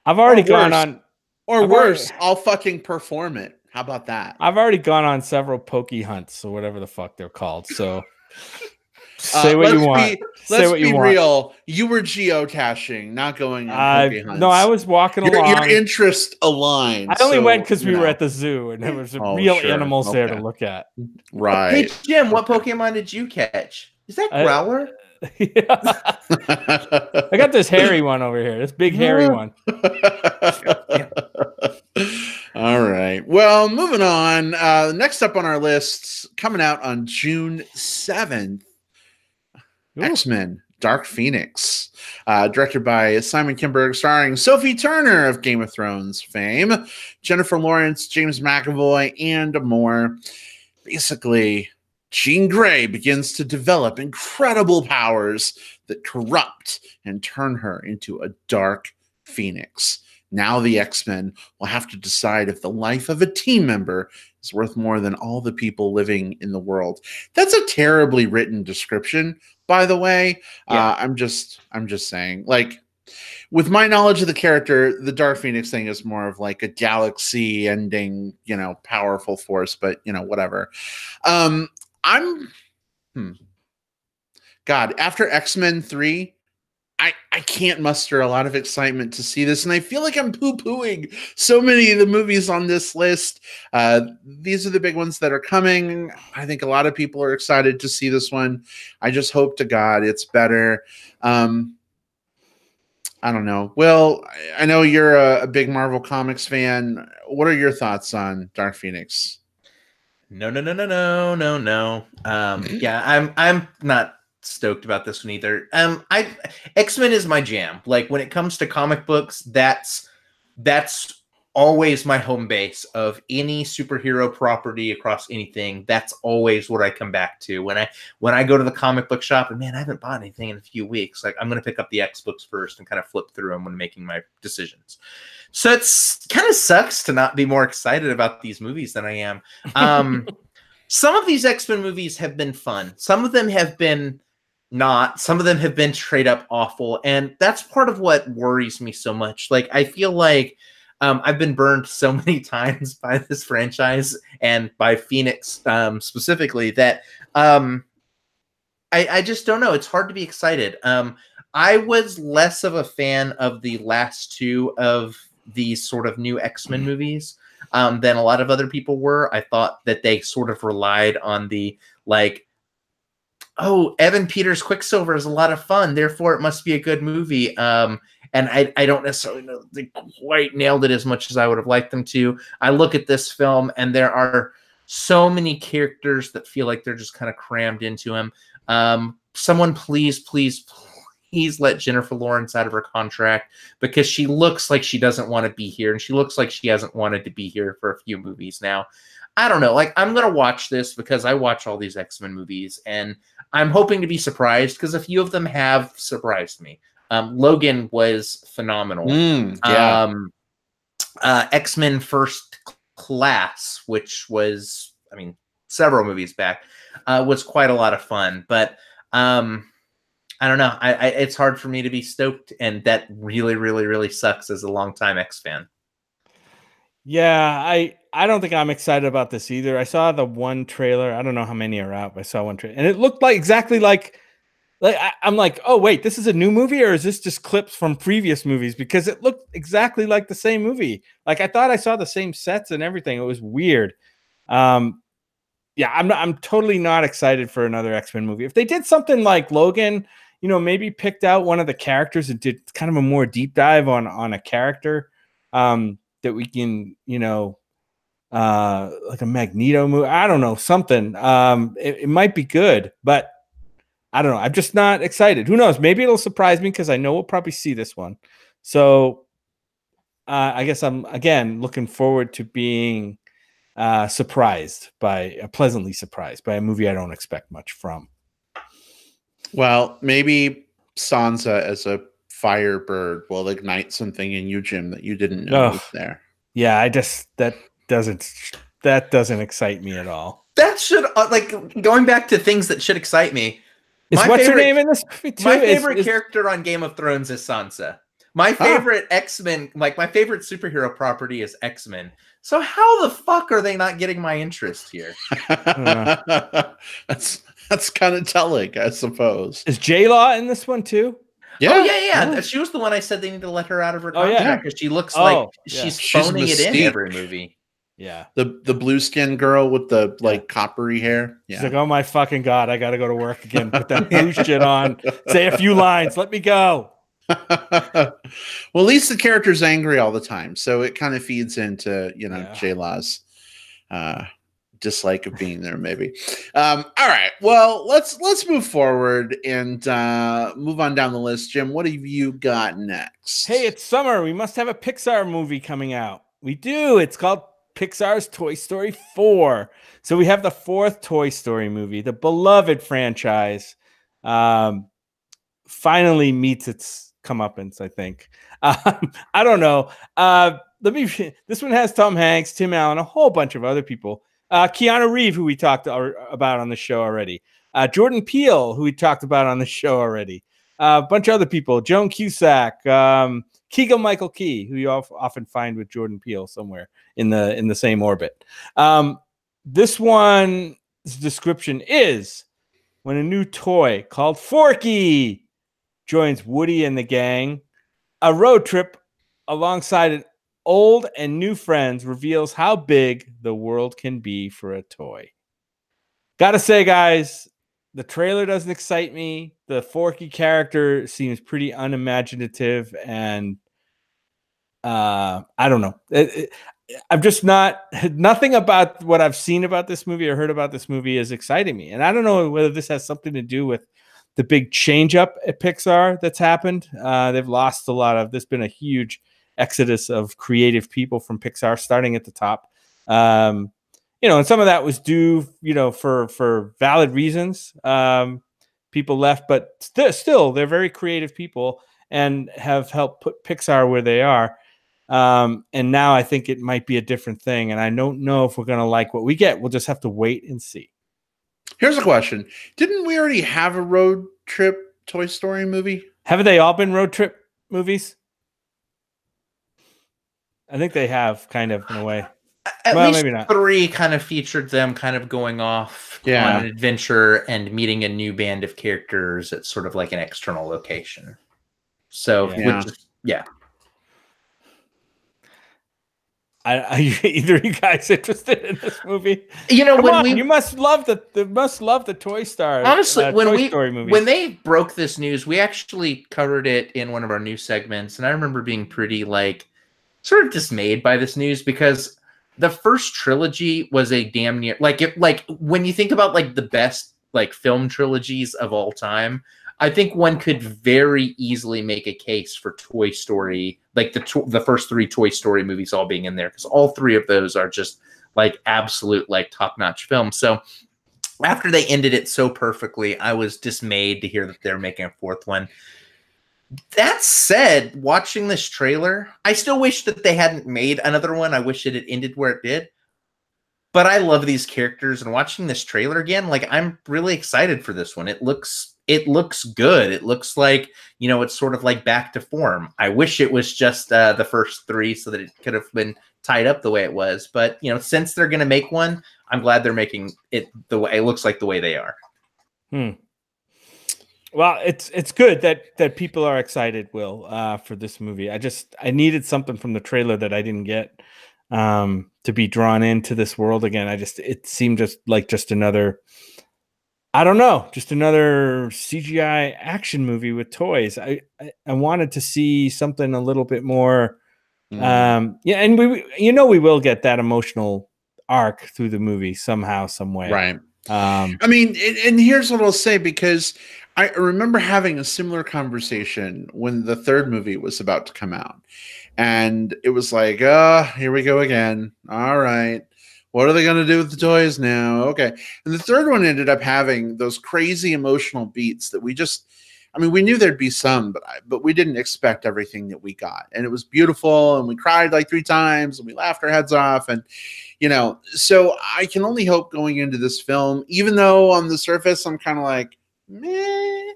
I've already gone on... Or worse, I'll fucking perform it. How about that? I've already gone on several Poke hunts, or whatever the fuck they're called, so... Say what you want. Let's be real. You were geocaching, not going on Poke hunts. No, I was walking along. Your interest aligned. I only went because we were at the zoo and there was real animals there to look at. Right. Hey, Jim, what Pokemon did you catch? Is that Growler? I got this hairy one over here. This big hairy one. All right. Well, moving on. Next up on our list, coming out on June 7th, X-Men Dark Phoenix, directed by Simon Kinberg, starring Sophie Turner of Game of Thrones fame, Jennifer Lawrence, James McAvoy, and more. Basically, Jean Grey begins to develop incredible powers that corrupt and turn her into a Dark Phoenix. Now the X-Men will have to decide if the life of a team member is worth more than all the people living in the world. That's a terribly written description, by the way. I'm just saying, like, with my knowledge of the character, the Dark Phoenix thing is more of like a galaxy ending, powerful force, but whatever. God, after X-Men 3, I can't muster a lot of excitement to see this, and I feel like I'm poo-pooing so many of the movies on this list. These are the big ones that are coming. I think a lot of people are excited to see this one. I just hope to God it's better. I don't know. Will, I know you're a big Marvel Comics fan. What are your thoughts on Dark Phoenix? No. Yeah, I'm not stoked about this one either. X-Men is my jam. Like, when it comes to comic books, that's always my home base of any superhero property across anything. That's always what I come back to when I go to the comic book shop. And man, I haven't bought anything in a few weeks. Like, I'm going to pick up the X books first and kind of flip through them when making my decisions. So it's kind of sucks to not be more excited about these movies than I am. Some of these X-Men movies have been fun. Some of them have been not. Some of them have been straight up awful. And that's part of what worries me so much. Like, I feel like I've been burned so many times by this franchise and by Phoenix specifically that I just don't know. It's hard to be excited. I was less of a fan of the last two of these sort of new X-Men movies than a lot of other people were. I thought that they sort of relied on the like, oh, Evan Peters Quicksilver is a lot of fun, therefore it must be a good movie. And I don't necessarily know that they quite nailed it as much as I would have liked them to. I look at this film and there are so many characters that feel like they're just kind of crammed into him. Someone please let Jennifer Lawrence out of her contract, because she looks like she doesn't want to be here, and she looks like she hasn't wanted to be here for a few movies now. I don't know. Like, I'm going to watch this because I watch all these X-Men movies, and I'm hoping to be surprised because a few of them have surprised me. Logan was phenomenal. Yeah. X-Men First Class, which was, I mean, several movies back, was quite a lot of fun. But I don't know. It's hard for me to be stoked, and that really sucks as a longtime X fan. Yeah, I don't think I'm excited about this either. I saw the one trailer. I don't know how many are out, but I saw one trailer, and it looked like exactly like I'm like, oh wait, this is a new movie, or is this just clips from previous movies? Because it looked exactly like the same movie. Like, I thought I saw the same sets and everything. It was weird. Yeah, I'm totally not excited for another X-Men movie. If they did something like Logan, you know, maybe picked out one of the characters and did kind of a more deep dive on a character that we can, you know, like a Magneto movie. I don't know, something. It might be good, but I don't know. I'm just not excited. Who knows? Maybe it'll surprise me because I know we'll probably see this one. So I guess I'm, again, looking forward to being pleasantly surprised by a movie I don't expect much from. Well, maybe Sansa as a firebird will ignite something in you, Jim, that you didn't know was there. Yeah, that doesn't excite me at all. That should, like, going back to things that should excite me. What's her name in this movie too? My favorite character on Game of Thrones is Sansa. My favorite X-Men, like my favorite superhero property is X-Men. So how the fuck are they not getting my interest here? That's kind of telling, I suppose. Is J-Law in this one too? Yeah. Oh, yeah. She was the one I said they need to let her out of her contract because she looks like she's phoning it in every movie. Yeah. The blue skin girl with the like coppery hair. Yeah. She's like, oh my fucking God, I gotta go to work again. Put that blue shit on. Say a few lines. Let me go. Well, at least the character's angry all the time, so it kind of feeds into, you know, J-Law's dislike of being there, maybe. All right, well, let's move forward and move on down the list. Jim, what have you got next? Hey, it's summer. We must have a Pixar movie coming out. We do. It's called Pixar's Toy Story 4. So we have the fourth Toy Story movie, the beloved franchise, finally meets its comeuppance, I think. I don't know. This one has Tom Hanks, Tim Allen, a whole bunch of other people. Keanu Reeves, who we talked about on the show already. Jordan Peele, who we talked about on the show already. A bunch of other people. Joan Cusack, Keegan-Michael Key, who you often find with Jordan Peele somewhere in the same orbit. This one's description is when a new toy called Forky joins Woody and the gang, a road trip alongside an old and new friends reveals how big the world can be for a toy. Gotta say, guys, the trailer doesn't excite me. The Forky character seems pretty unimaginative, and I don't know. I'm just nothing about what I've seen about this movie or heard about this movie is exciting me. And I don't know whether this has something to do with the big change up at Pixar that's happened. They've lost a lot of, there's been a huge exodus of creative people from Pixar starting at the top. You know, and some of that was due, you know, for valid reasons. People left, but still they're very creative people and have helped put Pixar where they are. And now I think it might be a different thing. And I don't know if we're going to like what we get. We'll just have to wait and see. Here's a question. Didn't we already have a road trip Toy Story movie? Haven't they all been road trip movies? I think they have, kind of, in a way. At least maybe not. 3 kind of featured them kind of going off on an adventure and meeting a new band of characters at sort of like an external location. So, Yeah. which is, yeah. Are either of you guys interested in this movie? You know, Come on, you must love the Toy Story. Honestly, Toy Story movies. when they broke this news, we actually covered it in one of our news segments, and I remember being pretty like sort of dismayed by this news because the first trilogy was a damn near like when you think about like the best like film trilogies of all time, I think one could very easily make a case for Toy Story, like the first 3 Toy Story movies all being in there, because all 3 of those are just like absolute like top-notch films. So after they ended it so perfectly, I was dismayed to hear that they're making a 4th one. That said, watching this trailer, I still wish that they hadn't made another one. I wish it had ended where it did. But I love these characters, and watching this trailer again, like I'm really excited for this one. It looks good. It looks like, you know, it's sort of like back to form. I wish it was just the first 3 so that it could have been tied up the way it was. But, you know, since they're going to make one, I'm glad they're making it the way it looks like the way they are. Well, it's good that people are excited, Will, for this movie. I needed something from the trailer that I didn't get to be drawn into this world again. It seemed just another, I don't know, just another CGI action movie with toys. I wanted to see something a little bit more. Yeah, and we will get that emotional arc through the movie somehow, some way. Right. I mean, and here's what I'll say, because I remember having a similar conversation when the 3rd movie was about to come out. And it was like, here we go again. All right. What are they going to do with the toys now? Okay. And the 3rd one ended up having those crazy emotional beats that we knew there'd be some, but we didn't expect everything that we got. And it was beautiful. And we cried like 3 times and we laughed our heads off. And, you know, so I can only hope going into this film, even though on the surface, I'm kind of like, meh.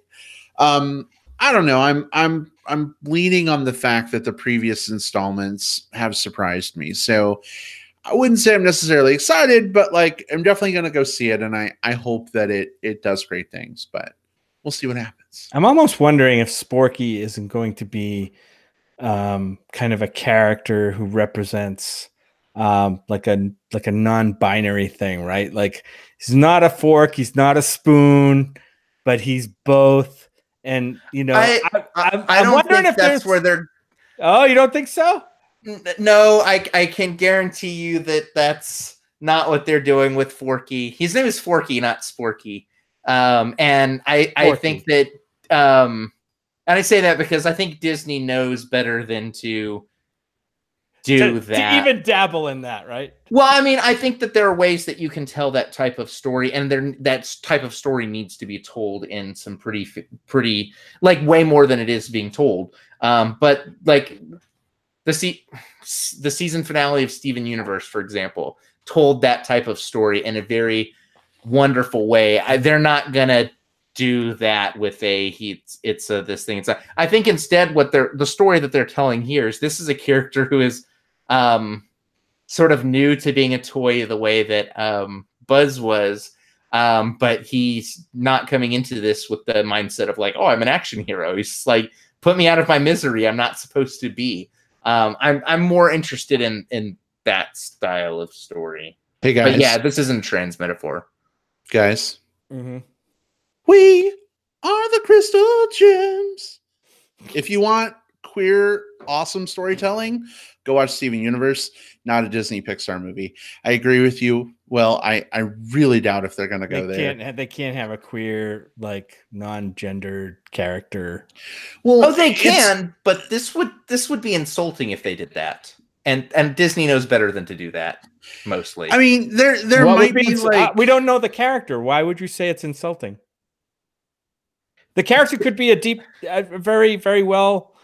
I don't know. I'm leaning on the fact that the previous installments have surprised me. So I wouldn't say I'm necessarily excited, but like I'm definitely going to go see it, and I hope that it does great things. But we'll see what happens. I'm almost wondering if Sporky isn't going to be kind of a character who represents like a non-binary thing, right? Like he's not a fork, he's not a spoon, but he's both. And you know, I'm wondering if that's where they're. Oh, you don't think so? No, I can guarantee you that that's not what they're doing with Forky. His name is Forky, not Sporky. And I think that, and I say that because I think Disney knows better than to do that. To even dabble in that, right? Well, I mean, I think that there are ways that you can tell that type of story, and that type of story needs to be told in some pretty like way more than it is being told. But like the season finale of Steven Universe, for example, told that type of story in a very wonderful way. They're not gonna do that with this thing. I think instead the story that they're telling here is this is a character who is sort of new to being a toy the way that Buzz was, but he's not coming into this with the mindset of like, oh, I'm an action hero. He's like, put me out of my misery. I'm not supposed to be. I'm more interested in that style of story. Hey guys, but yeah, this isn't a trans metaphor, guys. Mm-hmm. We are the Crystal Gems. If you want queer, awesome storytelling, go watch Steven Universe, not a Disney Pixar movie. I agree with you. Well, I really doubt if they're going to go there. They can't have a queer, like non-gendered character. Well, they can, but this would be insulting if they did that. And Disney knows better than to do that. Mostly, I mean, there might be like we don't know the character. Why would you say it's insulting? The character could be a very, very well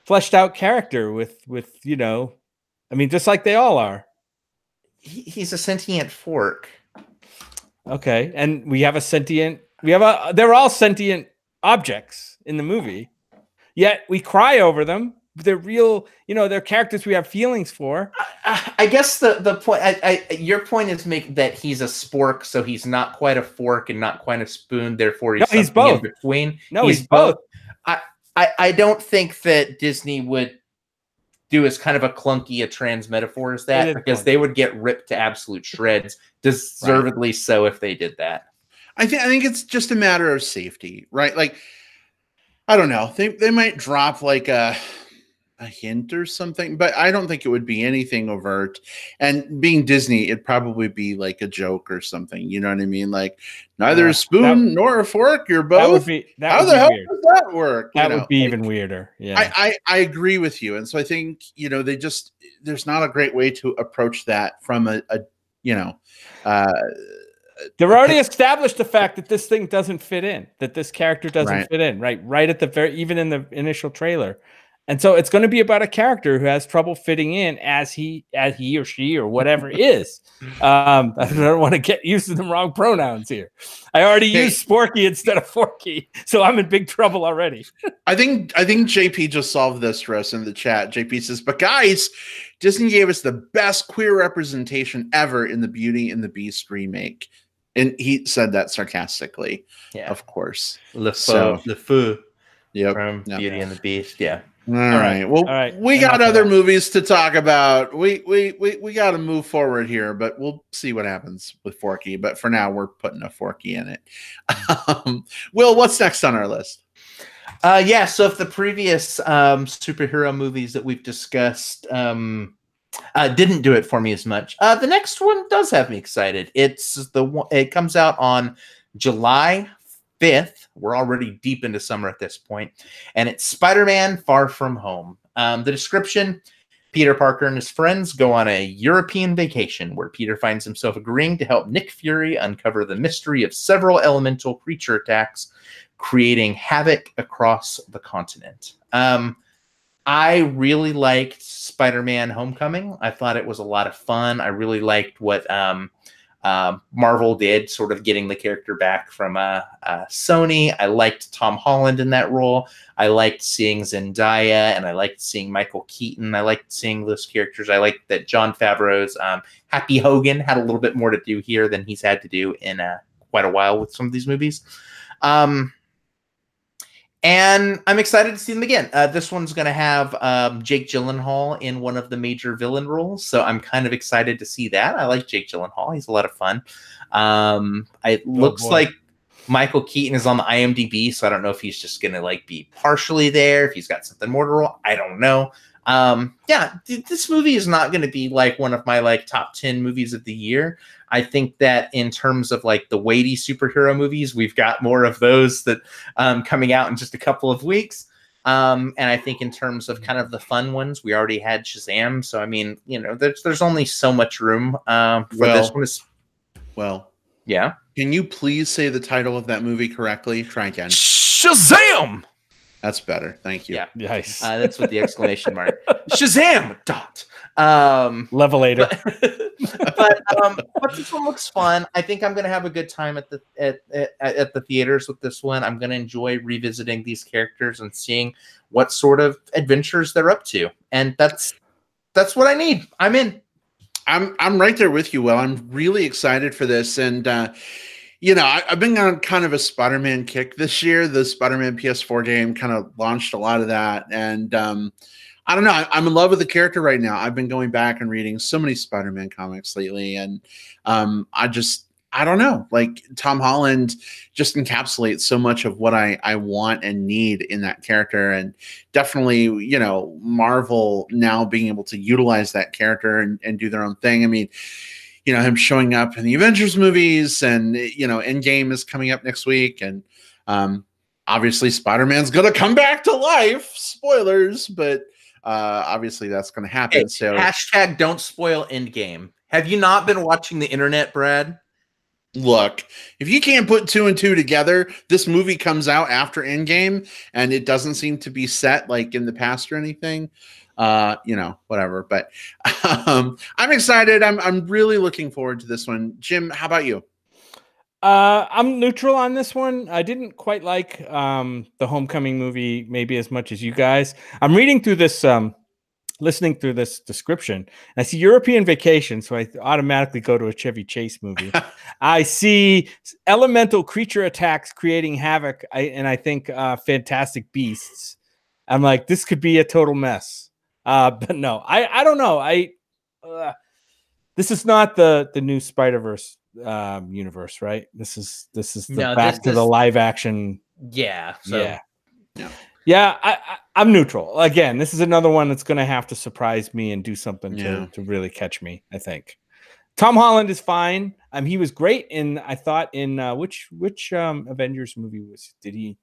fleshed out character with you know, I mean, just like they all are. He's a sentient fork. Okay, and they're all sentient objects in the movie. Yet we cry over them. They're real, you know, they're characters we have feelings for. I guess the point, your point is that he's a spork, so he's not quite a fork and not quite a spoon. Therefore, he's both in between. No, he's both. I don't think that Disney would do as kind of a clunky a trans metaphor as that, because they would get ripped to absolute shreds, deservedly so, if they did that. I think it's just a matter of safety, right? Like, I don't know. They might drop like a hint or something, but I don't think it would be anything overt. And being Disney, it'd probably be like a joke or something. You know what I mean? Like, neither a spoon nor a fork. You're both. How the hell does that work? That would be even weirder. Yeah, I agree with you. And so I think, there's not a great way to approach that from a they've already established the fact that this thing doesn't fit in, that this character doesn't fit in, right at the even in the initial trailer. And so it's going to be about a character who has trouble fitting in as he or she or whatever is. I don't want to get used to the wrong pronouns here. I already used Sporky instead of Forky, so I'm in big trouble already. I think JP just solved this for us in the chat. JP says, but guys, Disney gave us the best queer representation ever in the Beauty and the Beast remake. And he said that sarcastically, of course. Le Feu. Yep. From Beauty and the Beast. Yeah. All right. Well, we got other movies to talk about. We got to move forward here, but we'll see what happens with Forky. But for now, we're putting a Forky in it. Will, what's next on our list? So if the previous superhero movies that we've discussed didn't do it for me as much, the next one does have me excited. It comes out on July 5th. We're already deep into summer at this point, and it's Spider-Man: Far From Home. The description: Peter Parker and his friends go on a European vacation where Peter finds himself agreeing to help Nick Fury uncover the mystery of several elemental creature attacks, creating havoc across the continent. I really liked Spider-Man: Homecoming. I thought it was a lot of fun. I really liked what Marvel did, sort of getting the character back from Sony. I liked Tom Holland in that role. I liked seeing Zendaya, and I liked seeing Michael Keaton. I liked seeing those characters. I liked that Jon Favreau's Happy Hogan had a little bit more to do here than he's had to do in quite a while with some of these movies. And I'm excited to see them again. This one's going to have Jake Gyllenhaal in one of the major villain roles, so I'm kind of excited to see that. I like Jake Gyllenhaal. He's a lot of fun. It looks like Michael Keaton is on the IMDb, so I don't know if he's just going to be partially there, if he's got something more to roll. I don't know. This movie is not going to be one of my top 10 movies of the year. I think that in terms of the weighty superhero movies, we've got more of those that coming out in just a couple of weeks. And I think in terms of kind of the fun ones, we already had Shazam. So, I mean, there's only so much room for this one. Well, yeah. Can you please say the title of that movie correctly? Try again. Shazam! That's better. Thank you. Yeah. Nice. That's with the exclamation mark. Shazam! Levelator. But this one looks fun. I think I'm going to have a good time at the theaters with this one. I'm going to enjoy revisiting these characters and seeing what sort of adventures they're up to. And that's what I need. I'm in. I'm right there with you, Will. I'm really excited for this. And I've been on kind of a Spider-Man kick this year. The Spider-Man PS4 game kind of launched a lot of that. And I don't know. I'm in love with the character right now. I've been going back and reading so many Spider-Man comics lately. And I don't know. Tom Holland just encapsulates so much of what I want and need in that character. And definitely, Marvel now being able to utilize that character and do their own thing. I mean, him showing up in the Avengers movies, and Endgame is coming up next week, and obviously Spider-Man's gonna come back to life. Spoilers, but obviously that's gonna happen. So hashtag don't spoil Endgame. Have you not been watching the internet, Brad? Look, if you can't put 2 and 2 together, this movie comes out after Endgame, and it doesn't seem to be set in the past or anything. Whatever. But I'm excited. I'm really looking forward to this one. Jim, how about you? I'm neutral on this one. I didn't quite like the Homecoming movie maybe as much as you guys. I'm reading through this, listening through this description. And I see European Vacation, so I automatically go to a Chevy Chase movie. I see elemental creature attacks creating havoc, and I think Fantastic Beasts. I'm like, this could be a total mess. But no, I don't know. This is not the new Spider-Verse universe, right? This is No, back to the live action. Yeah. So Yeah. I'm neutral. Again, this is another one that's going to have to surprise me and do something to really catch me, I think. Tom Holland is fine. He was great I thought in which Avengers movie did he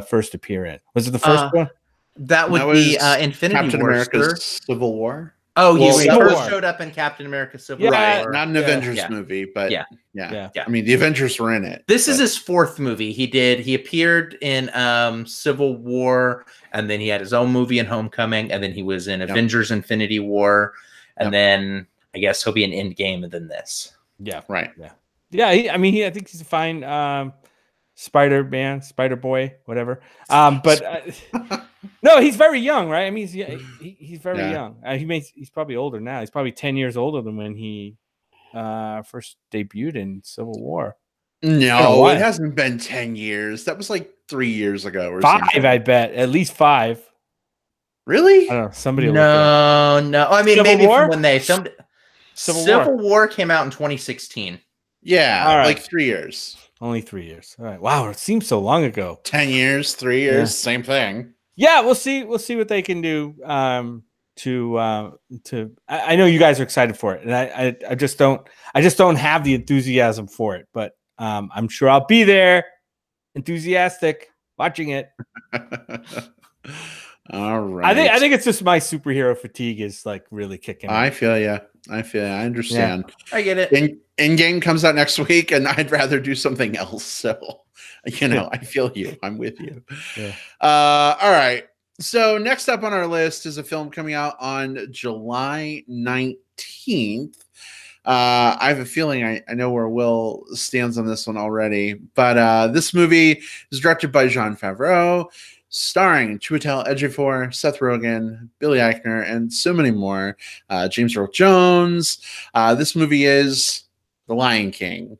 first appear in? Was it the first one? That would be Infinity Captain War, America's Civil War. Oh, Well, he Civil first War. showed up in Captain America Civil Right, War. not an Avengers movie, but yeah. I mean, the Avengers were in it. This is his fourth movie. He appeared in Civil War, and then he had his own movie in Homecoming, and then he was in Avengers Infinity War, and then I guess he'll be in Endgame and then this. Yeah. Right. Yeah. I think he's a fine Spider-Man, Spider-Boy, whatever. But no, he's very young, right? I mean, he's very young. He's probably older now. He's probably 10 years older than when he first debuted in Civil War. No, it hasn't been 10 years. That was like 3 years ago or 5, something. I bet. At least 5. Really? I don't know. Somebody No. I mean, Civil maybe War? from when they filmed it. Civil War came out in 2016. Yeah, like 3 years. Only 3 years. All right. Wow, it seems so long ago. 10 years, 3 years, same thing. Yeah, we'll see what they can do. I know you guys are excited for it, and I just don't have the enthusiasm for it, but I'm sure I'll be there, enthusiastic, watching it. All right. I think it's just my superhero fatigue is like really kicking in. I feel you. I understand. Yeah, I get it. Endgame comes out next week, and I'd rather do something else. So, I feel you. I'm with you. Yeah. All right. So next up on our list is a film coming out on July 19th. I have a feeling I know where Will stands on this one already, but this movie is directed by Jon Favreau, starring Chiwetel Ejiofor, Seth Rogen, Billy Eichner, and so many more. James Earl Jones. This movie is The Lion King,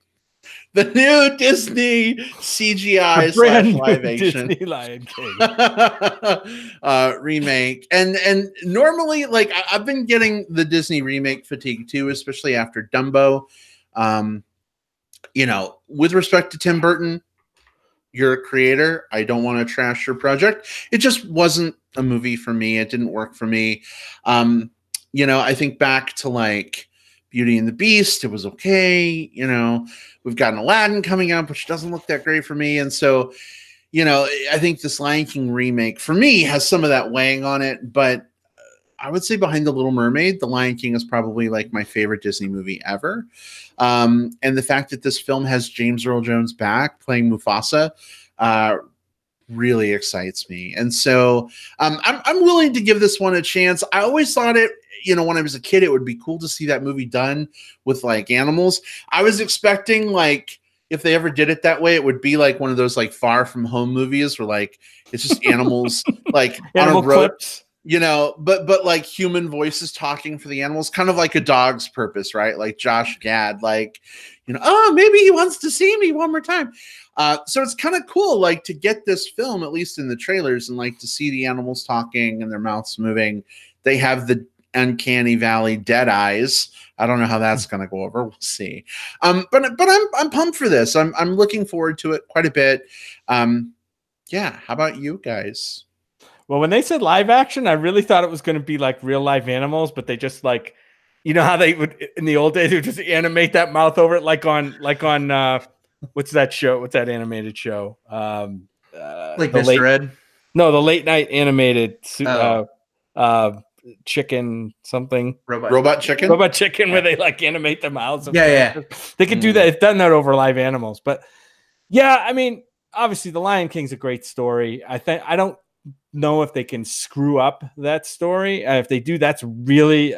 the new Disney CGI / live action Disney Lion King remake. And normally, like I've been getting the Disney remake fatigue too, especially after Dumbo. With respect to Tim Burton, you're a creator. I don't want to trash your project. It just wasn't a movie for me. It didn't work for me. I think back to like Beauty and the Beast. It was okay. We've got an Aladdin coming up, which doesn't look that great for me. And so, I think this Lion King remake for me has some of that weighing on it, but I would say behind The Little Mermaid, The Lion King is probably like my favorite Disney movie ever. And the fact that this film has James Earl Jones back playing Mufasa really excites me. And so I'm willing to give this one a chance. I always thought it, when I was a kid, it would be cool to see that movie done with like animals. I was expecting like, if they ever did it that way, it would be like one of those like Far From Home movies where like it's just animals like Animal on a road. clips. But like human voices talking for the animals, kind of like A Dog's Purpose, right? Like Josh Gad, like, oh, maybe he wants to see me one more time. So it's kind of cool, like to get this film, at least in the trailers, and like to see the animals talking and their mouths moving. They have the uncanny valley dead eyes. I don't know how that's going to go over. We'll see. But I'm pumped for this. I'm looking forward to it quite a bit. Yeah. How about you guys? Well, when they said live action, I really thought it was going to be like real live animals, but they just like, how they would in the old days, they would just animate that mouth over it, like on what's that show? What's that animated show? Like Mr. Ed? No, the late night animated chicken something. Robot Chicken? Robot Chicken, where they like animate the mouths. Yeah. They could do that. They've done that over live animals. But yeah, I mean, obviously the Lion King's a great story. I don't know if they can screw up that story. If they do, that's really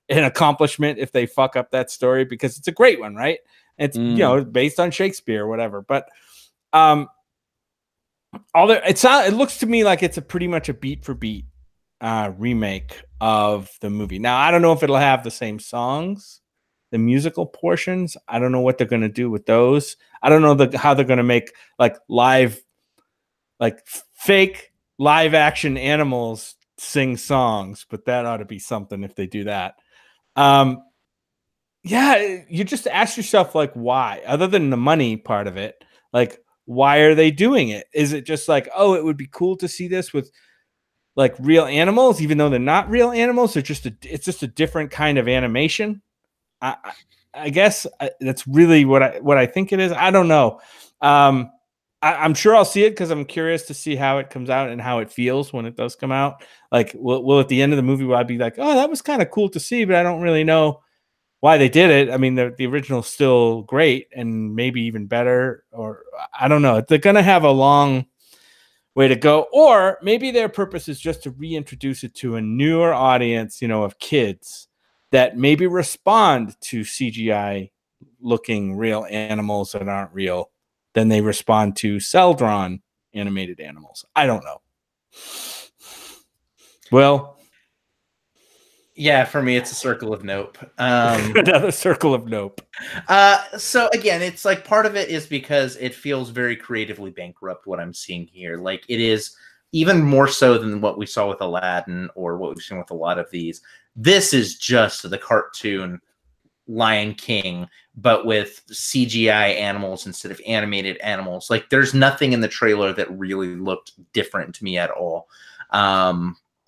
an accomplishment if they fuck up that story, because it's a great one, right? It's based on Shakespeare or whatever. But it looks to me like it's pretty much a beat for beat remake of the movie. Now, I don't know if it'll have the same songs, the musical portions. I don't know what they're going to do with those. I don't know how they're going to make like live, like fake live action animals sing songs, but that ought to be something if they do that. Yeah, you just ask yourself, like, why? Other than the money part of it, like, why are they doing it? Is it just like, oh, it would be cool to see this with like real animals, even though they're not real animals? It's just a different kind of animation. I guess that's really what I think it is. I don't know. I'm sure I'll see it because I'm curious to see how it comes out and how it feels when it does come out. Like, will at the end of the movie, will I be like, oh, that was kind of cool to see, but I don't really know why they did it. I mean, the original's still great and maybe even better, or I don't know. They're going to have a long way to go, or maybe their purpose is just to reintroduce it to a newer audience, of kids that maybe respond to CGI looking real animals that aren't real than they respond to cell drawn animated animals. I don't know. Well, yeah, for me, it's a circle of nope. Another circle of nope. So again, it's like part of it is because it feels very creatively bankrupt what I'm seeing here. Like it is even more so than what we saw with Aladdin or what we've seen with a lot of these. This is just the cartoon Lion King, but with CGI animals instead of animated animals. Like there's nothing in the trailer that really looked different to me at all.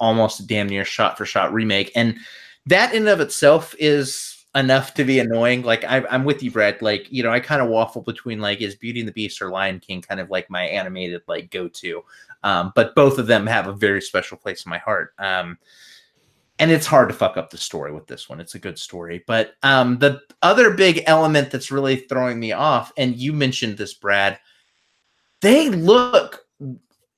Almost a damn near shot for shot remake. And that in and of itself is enough to be annoying. Like I'm with you, Brad. Like, I kind of waffle between like, is Beauty and the Beast or Lion King kind of like my animated like go-to. But both of them have a very special place in my heart. And it's hard to fuck up the story with this one. It's a good story. But the other big element that's really throwing me off, and you mentioned this, Brad, they look,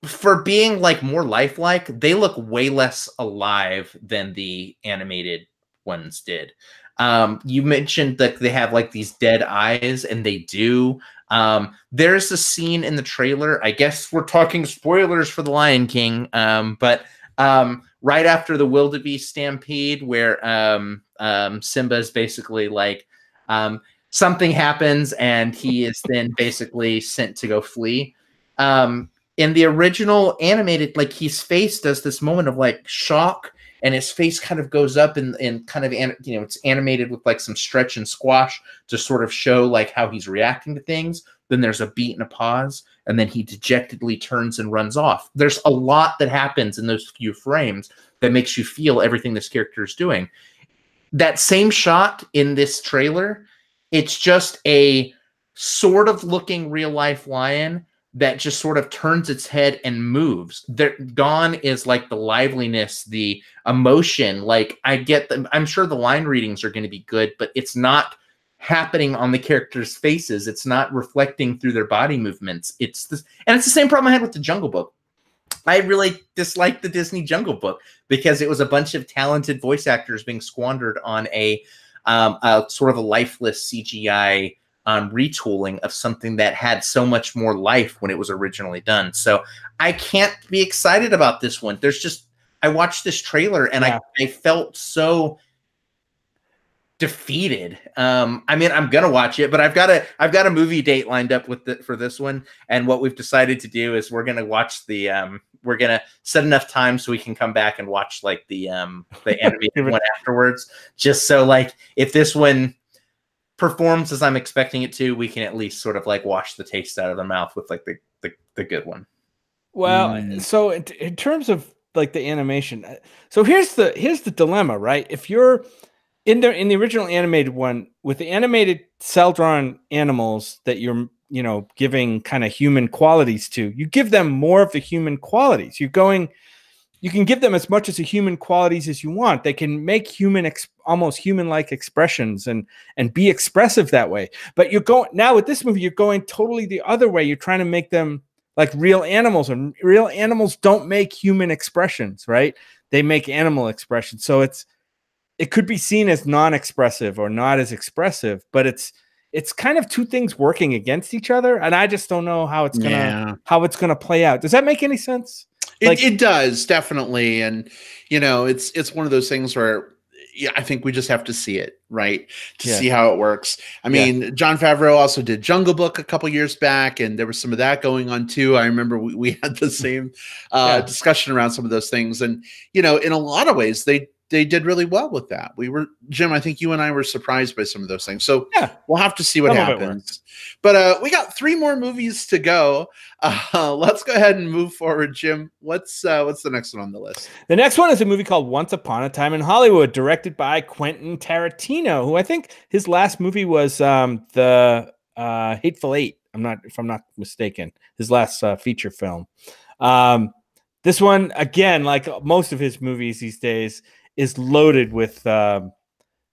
for being like more lifelike, they look way less alive than the animated ones did. You mentioned that they have like these dead eyes, and they do. There's a scene in the trailer. I guess we're talking spoilers for The Lion King, but right after the wildebeest stampede, where Simba is basically like something happens, and he is then basically sent to go flee. In the original animated, like his face does this moment of like shock, and his face kind of goes up and kind of, it's animated with like some stretch and squash to sort of show like how he's reacting to things. Then there's a beat and a pause, and then he dejectedly turns and runs off. There's a lot that happens in those few frames that makes you feel everything this character is doing. That same shot in this trailer, it's just a sort of looking real life lion that just sort of turns its head and moves. Gone is like the liveliness, the emotion. Like I get them. I'm sure the line readings are going to be good, but it's not happening on the characters' faces. It's not reflecting through their body movements. It's this, and it's the same problem I had with the Jungle Book. I really disliked the Disney Jungle Book because it was a bunch of talented voice actors being squandered on a sort of a lifeless CGI retooling of something that had so much more life when it was originally done. So I can't be excited about this one. There's just, I watched this trailer and I felt so defeated. I mean, I'm gonna watch it, but I've got a movie date lined up for this one. And what we've decided to do is we're gonna watch we're gonna set enough time so we can come back and watch like the animated one afterwards. Just so like if this one performs as I'm expecting it to, we can at least sort of like wash the taste out of the mouth with like the good one. Well, so in terms of like the animation, so here's the dilemma, right? If you're in the original animated one with the animated cell drawn animals that you're giving kind of human qualities to, you give them more of the human qualities. You can give them as much as the human qualities as you want. They can make almost human-like expressions and be expressive that way. But now with this movie, you're going totally the other way. You're trying to make them like real animals, and real animals don't make human expressions, right? They make animal expressions. So it could be seen as non-expressive or not as expressive, but it's kind of two things working against each other, and I just don't know how it's gonna play out. Does that make any sense? It does, definitely. And it's one of those things where yeah, I think we just have to see it, right, to Yeah. see how it works. I mean, Jon Favreau also did Jungle Book a couple years back, and there was some of that going on too. I remember we had the same discussion around some of those things, and in a lot of ways, they did really well with that. We were, Jim, I think you and I were surprised by some of those things. So we'll have to see what happens. But we got 3 more movies to go. Let's go ahead and move forward, Jim. What's the next one on the list? The next one is a movie called Once Upon a Time in Hollywood, directed by Quentin Tarantino, who I think his last movie was the Hateful Eight. If I'm not mistaken, his last feature film. This one, again, like most of his movies these days, is loaded with talent.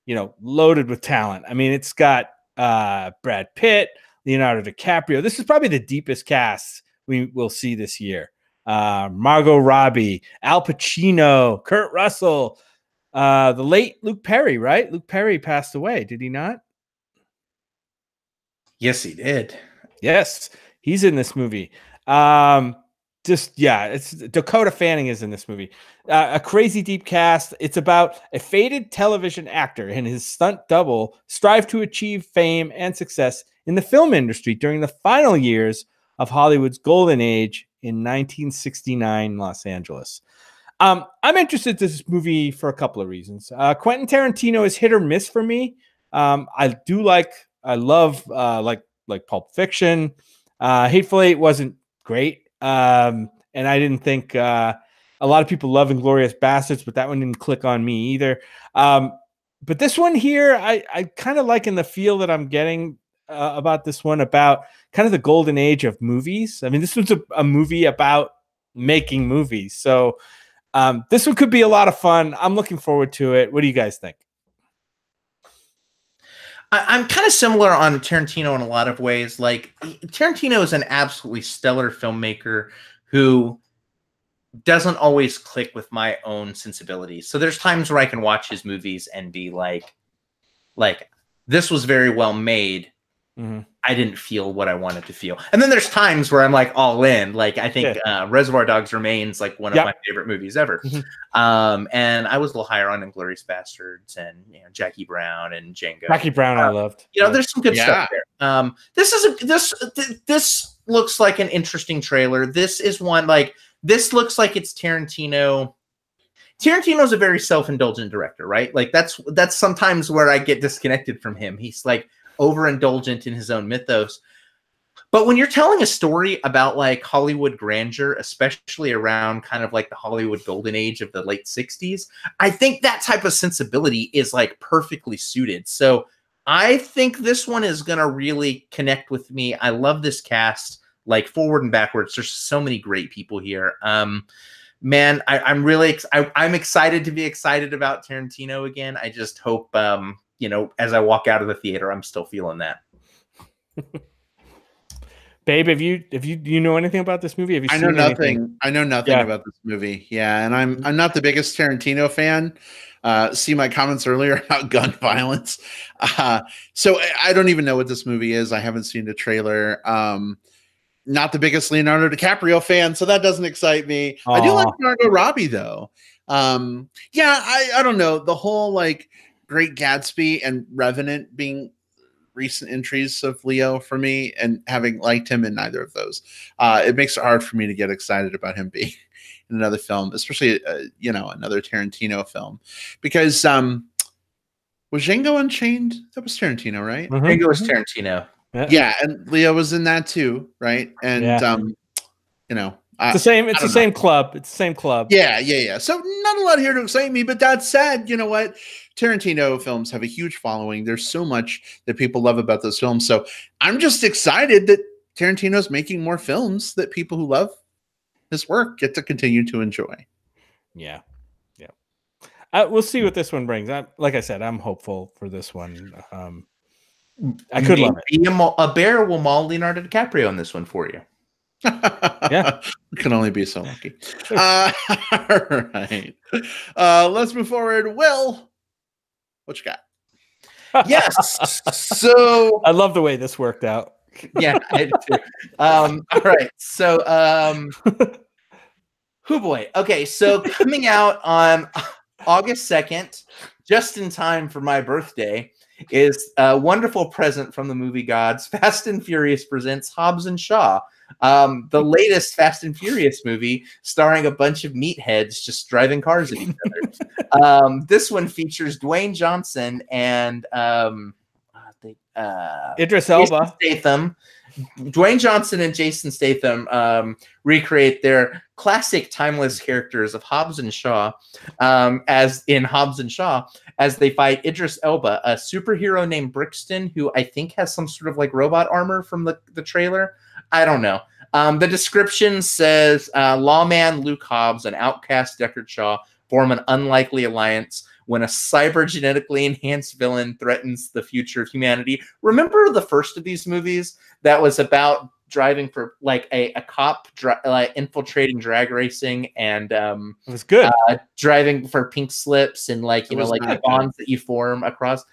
I mean, it's got Brad Pitt, Leonardo DiCaprio. This is probably the deepest cast we will see this year. Margot Robbie, Al Pacino, Kurt Russell, the late Luke Perry, right? Luke Perry passed away, did he not? Yes, he did. Yes, he's in this movie. It's Dakota Fanning is in this movie. A crazy deep cast. It's about a faded television actor and his stunt double strive to achieve fame and success in the film industry during the final years of Hollywood's golden age in 1969 Los Angeles. I'm interested in this movie for a couple of reasons. Quentin Tarantino is hit or miss for me. I love Pulp Fiction. Hateful Eight wasn't great. And I didn't think a lot of people love Inglourious Bastards, but that one didn't click on me either. But this one here, I kind of like in the feel that I'm getting about this one, about kind of the golden age of movies. I mean, this one's a movie about making movies. So this one could be a lot of fun. I'm looking forward to it. What do you guys think? I'm kind of similar on Tarantino in a lot of ways. Like, Tarantino is an absolutely stellar filmmaker who doesn't always click with my own sensibilities. So there's times where I can watch his movies and be like this was very well made. Mm-hmm. I didn't feel what I wanted to feel. And then there's times where I'm like all in. Like, I think Reservoir Dogs remains like one of my favorite movies ever. Mm-hmm. And I was a little higher on Inglourious Bastards and Jackie Brown and Django. Jackie Brown I loved. There's some good stuff there. This looks like an interesting trailer. This is one this looks like it's Tarantino. Tarantino's a very self-indulgent director, right? Like that's sometimes where I get disconnected from him. He's like overindulgent in his own mythos. But when you're telling a story about like Hollywood grandeur, especially around kind of like the Hollywood golden age of the late 60s, I think that type of sensibility is like perfectly suited. So I think this one is going to really connect with me. I love this cast, like forward and backwards. There's so many great people here. Man, I'm really I'm excited to be excited about Tarantino again. I just hope as I walk out of the theater, I'm still feeling that. Babe, do you know anything about this movie? Have you seen anything? I know nothing about this movie. Yeah, and I'm not the biggest Tarantino fan. See my comments earlier about gun violence. So I don't even know what this movie is. I haven't seen the trailer. Not the biggest Leonardo DiCaprio fan, so that doesn't excite me. Aww. I do like Margot Robbie though. I don't know. The whole like Great Gatsby and Revenant being recent entries of Leo for me, and having liked him in neither of those, it makes it hard for me to get excited about him being in another film, especially another Tarantino film, because was Django Unchained? That was Tarantino, right? Mm-hmm. Django was Tarantino. Yeah, and Leo was in that too, right? And it's the same. It's the same club. It's the same club. Yeah. So not a lot here to excite me, but that said, you know what? Tarantino films have a huge following. There's so much that people love about those films. So I'm just excited that Tarantino's making more films that people who love his work get to continue to enjoy. Yeah. We'll see what this one brings. Like I said, I'm hopeful for this one. I could love it. A bear will maul Leonardo DiCaprio on this one for you. Yeah, can only be so lucky. All right, let's move forward. Will, what you got? Yes. So I love the way this worked out. Yeah, I do. All right. So, oh boy. Okay. So coming out on August 2nd, just in time for my birthday, is a wonderful present from the movie gods. Fast and Furious presents Hobbs and Shaw, the latest Fast and Furious movie starring a bunch of meatheads just driving cars at each other. This one features Dwayne Johnson and Idris Jason Elba. Statham. Dwayne Johnson and Jason Statham recreate their classic timeless characters of Hobbs and Shaw, as in Hobbs and Shaw, as they fight Idris Elba, a superhero named Brixton, who I think has some sort of like robot armor from the trailer. I don't know. The description says lawman Luke Hobbs and outcast Deckard Shaw form an unlikely alliance when a cybergenetically enhanced villain threatens the future of humanity. Remember the first of these movies that was about driving for like a cop infiltrating drag racing and It was good. driving for pink slips and like you know like the bonds that you form across.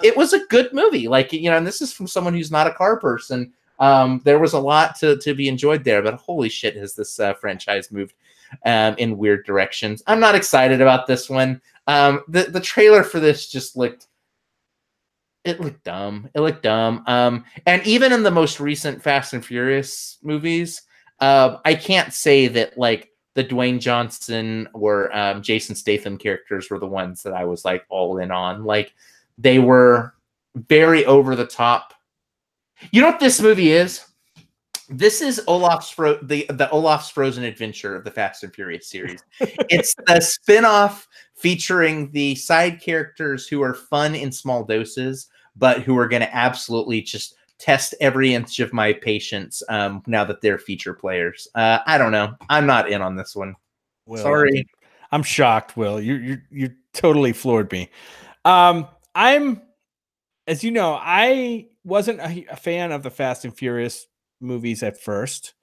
It was a good movie, like you know, and this is from someone who's not a car person. There was a lot to be enjoyed there, but holy shit, has this franchise moved in weird directions. I'm not excited about this one. The trailer for this just looked dumb. It looked dumb. And even in the most recent Fast and Furious movies, I can't say that like the Dwayne Johnson or Jason Statham characters were the ones that I was like all in on. Like they were very over the top. You know what this movie is? This is the Olaf's Frozen Adventure of the Fast and Furious series. It's the spin-off featuring the side characters who are fun in small doses, but who are going to absolutely just test every inch of my patience now that they're feature players. I don't know. I'm not in on this one. Will, Sorry. I'm shocked, Will. You totally floored me. I'm, as you know, I wasn't a fan of the Fast and Furious movies at first.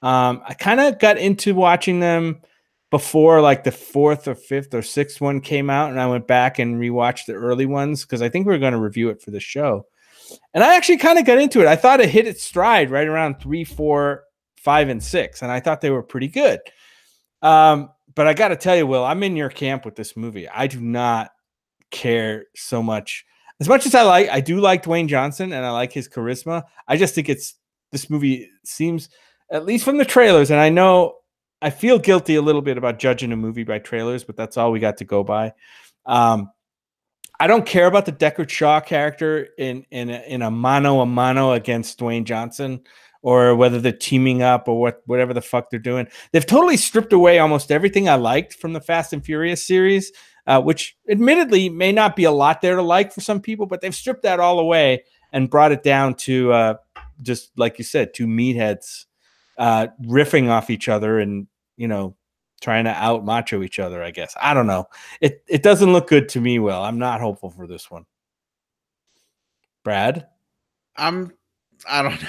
I kind of got into watching them before like the fourth or fifth or sixth one came out, and I went back and rewatched the early ones because I think we were going to review it for the show. And I actually kind of got into it. I thought it hit its stride right around 3, 4, 5, and 6, and I thought they were pretty good. But I got to tell you, Will, I'm in your camp with this movie. I do not care so much. As much as I do like Dwayne Johnson and I like his charisma, I just think this movie seems, at least from the trailers, and I know I feel guilty a little bit about judging a movie by trailers, but that's all we got to go by. I don't care about the Deckard Shaw character in a mano a mano against Dwayne Johnson, or whether they're teaming up or whatever the fuck they're doing. They've totally stripped away almost everything I liked from the Fast and Furious series, which admittedly may not be a lot there to like for some people, but they've stripped that all away and brought it down to just like you said, two meatheads riffing off each other and, you know, trying to out macho each other, I guess. I don't know. It doesn't look good to me, Will. I'm not hopeful for this one. Brad? I don't know.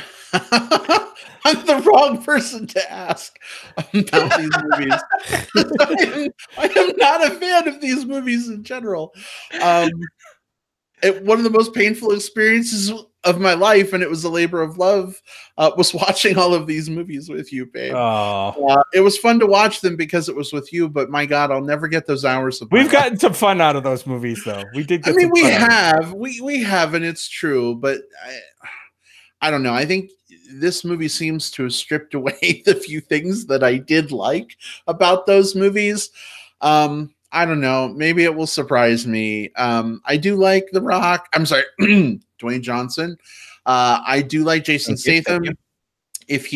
I'm the wrong person to ask about these movies. I am not a fan of these movies in general. One of the most painful experiences of my life, and it was a labor of love, was watching all of these movies with you, babe. It was fun to watch them because it was with you, but my God, I'll never get those hours of We've gotten some fun out of those movies, though. We did get we have, and it's true, but I don't know. I think this movie seems to have stripped away the few things that I did like about those movies. I don't know. Maybe it will surprise me. I do like The Rock. I'm sorry, Dwayne Johnson. I do like Jason Statham. If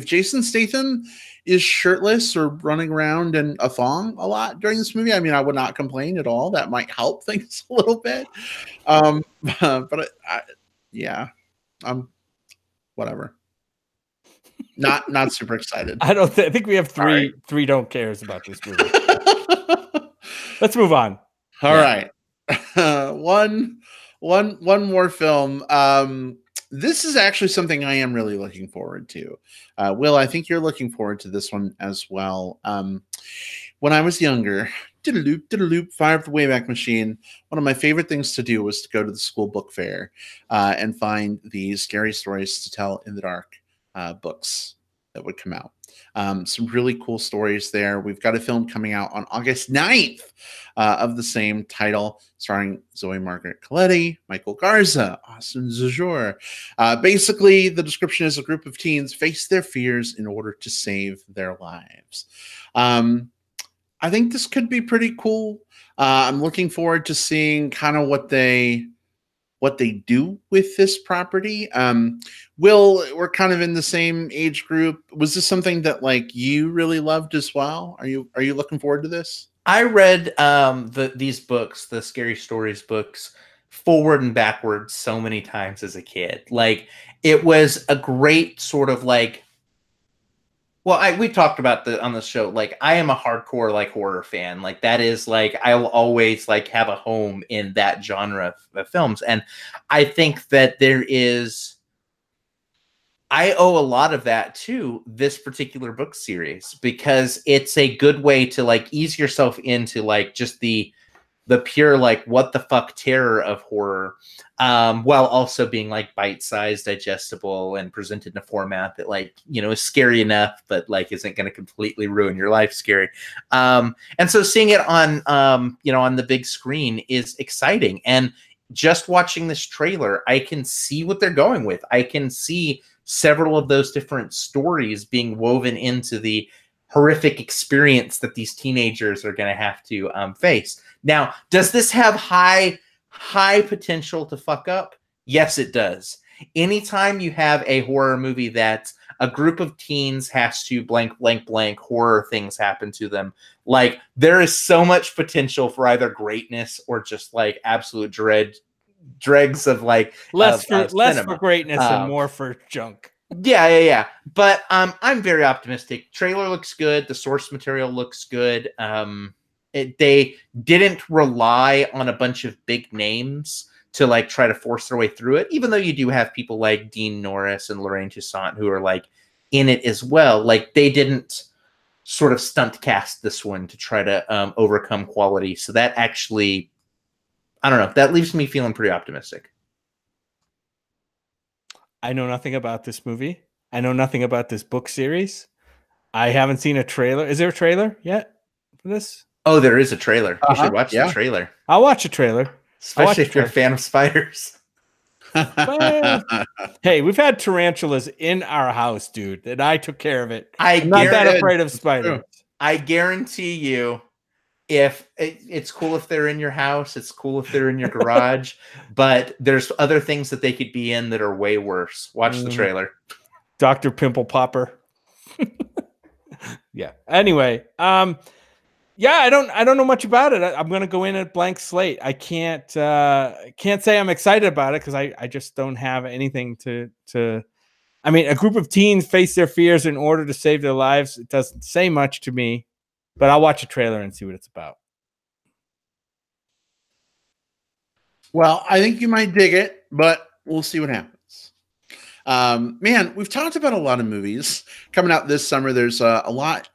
Jason Statham is shirtless or running around in a thong a lot during this movie, I mean, I would not complain at all. That might help things a little bit. But yeah, whatever. Not super excited. I think we have three don't cares about this movie. Let's move on. All right. One more film. This is actually something I am really looking forward to. Will, I think you're looking forward to this one as well. When I was younger, fire up the Wayback Machine. One of my favorite things to do was to go to the school book fair and find the Scary Stories to Tell in the Dark books. that would come out. Some really cool stories there. We've got a film coming out on August 9th of the same title, starring Zoe Margaret Coletti, Michael Garza, Austin Zajor. Basically, the description is a group of teens face their fears in order to save their lives. I think this could be pretty cool. I'm looking forward to seeing kind of what they do with this property. Will, we're kind of in the same age group. Was this something that like you really loved as well? Are you looking forward to this? I read these books, the Scary Stories books, forward and backwards so many times as a kid. Like, it was a great sort of like, well, we talked about on the show, like, I am a hardcore like horror fan. Like, that is like, I'll always like have a home in that genre of films. And I think that I owe a lot of that to this particular book series, because it's a good way to like ease yourself into like just the pure like what the fuck terror of horror, while also being like bite-sized, digestible, and presented in a format that like, you know, is scary enough but like isn't going to completely ruin your life scary. And so seeing it on you know, on the big screen is exciting. And just watching this trailer, I can see what they're going with. I can see several of those different stories being woven into the horrific experience that these teenagers are going to have to face. Now, does this have high potential to fuck up? Yes, it does. Anytime you have a horror movie that a group of teens has to blank, blank, blank, horror things happen to them, like, there is so much potential for either greatness or just like absolute dregs of like less for greatness and more for junk. Yeah. But I'm very optimistic. Trailer looks good. The source material looks good. They didn't rely on a bunch of big names to like try to force their way through it, even though you do have people like Dean Norris and Lorraine Toussaint who are like in it as well. Like, they didn't sort of stunt cast this one to try to overcome quality. So that actually, I don't know, that leaves me feeling pretty optimistic. I know nothing about this movie. I know nothing about this book series. I haven't seen a trailer. Is there a trailer yet for this? Oh, there is a trailer. You should watch the trailer. I'll watch a trailer. Especially if you're a fan of spiders. Well, hey, we've had tarantulas in our house, dude, and I took care of it. I'm not that afraid of spiders. I guarantee you, if it's cool if they're in your house, it's cool if they're in your garage, but there's other things that they could be in that are way worse. Watch the trailer. Dr. Pimple Popper. Yeah. Anyway, yeah, I don't know much about it. I'm gonna go in at blank slate. I can't say I'm excited about it because I just don't have anything to. I mean, a group of teens face their fears in order to save their lives. It doesn't say much to me, but I'll watch a trailer and see what it's about. Well, I think you might dig it, but we'll see what happens. Man, we've talked about a lot of movies coming out this summer. There's a lot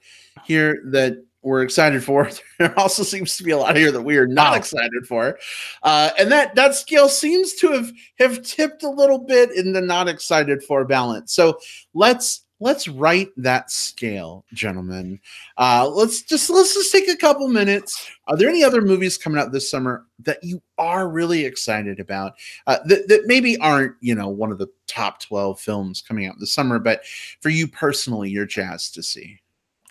here that we're excited for. There also seems to be a lot here that we are not excited for. And that scale seems to have tipped a little bit in the not excited for balance. So let's write that scale, gentlemen. Let's just take a couple minutes. Are there any other movies coming out this summer that you are really excited about that maybe aren't, you know, one of the top 12 films coming out this summer, but for you personally, you're jazzed to see?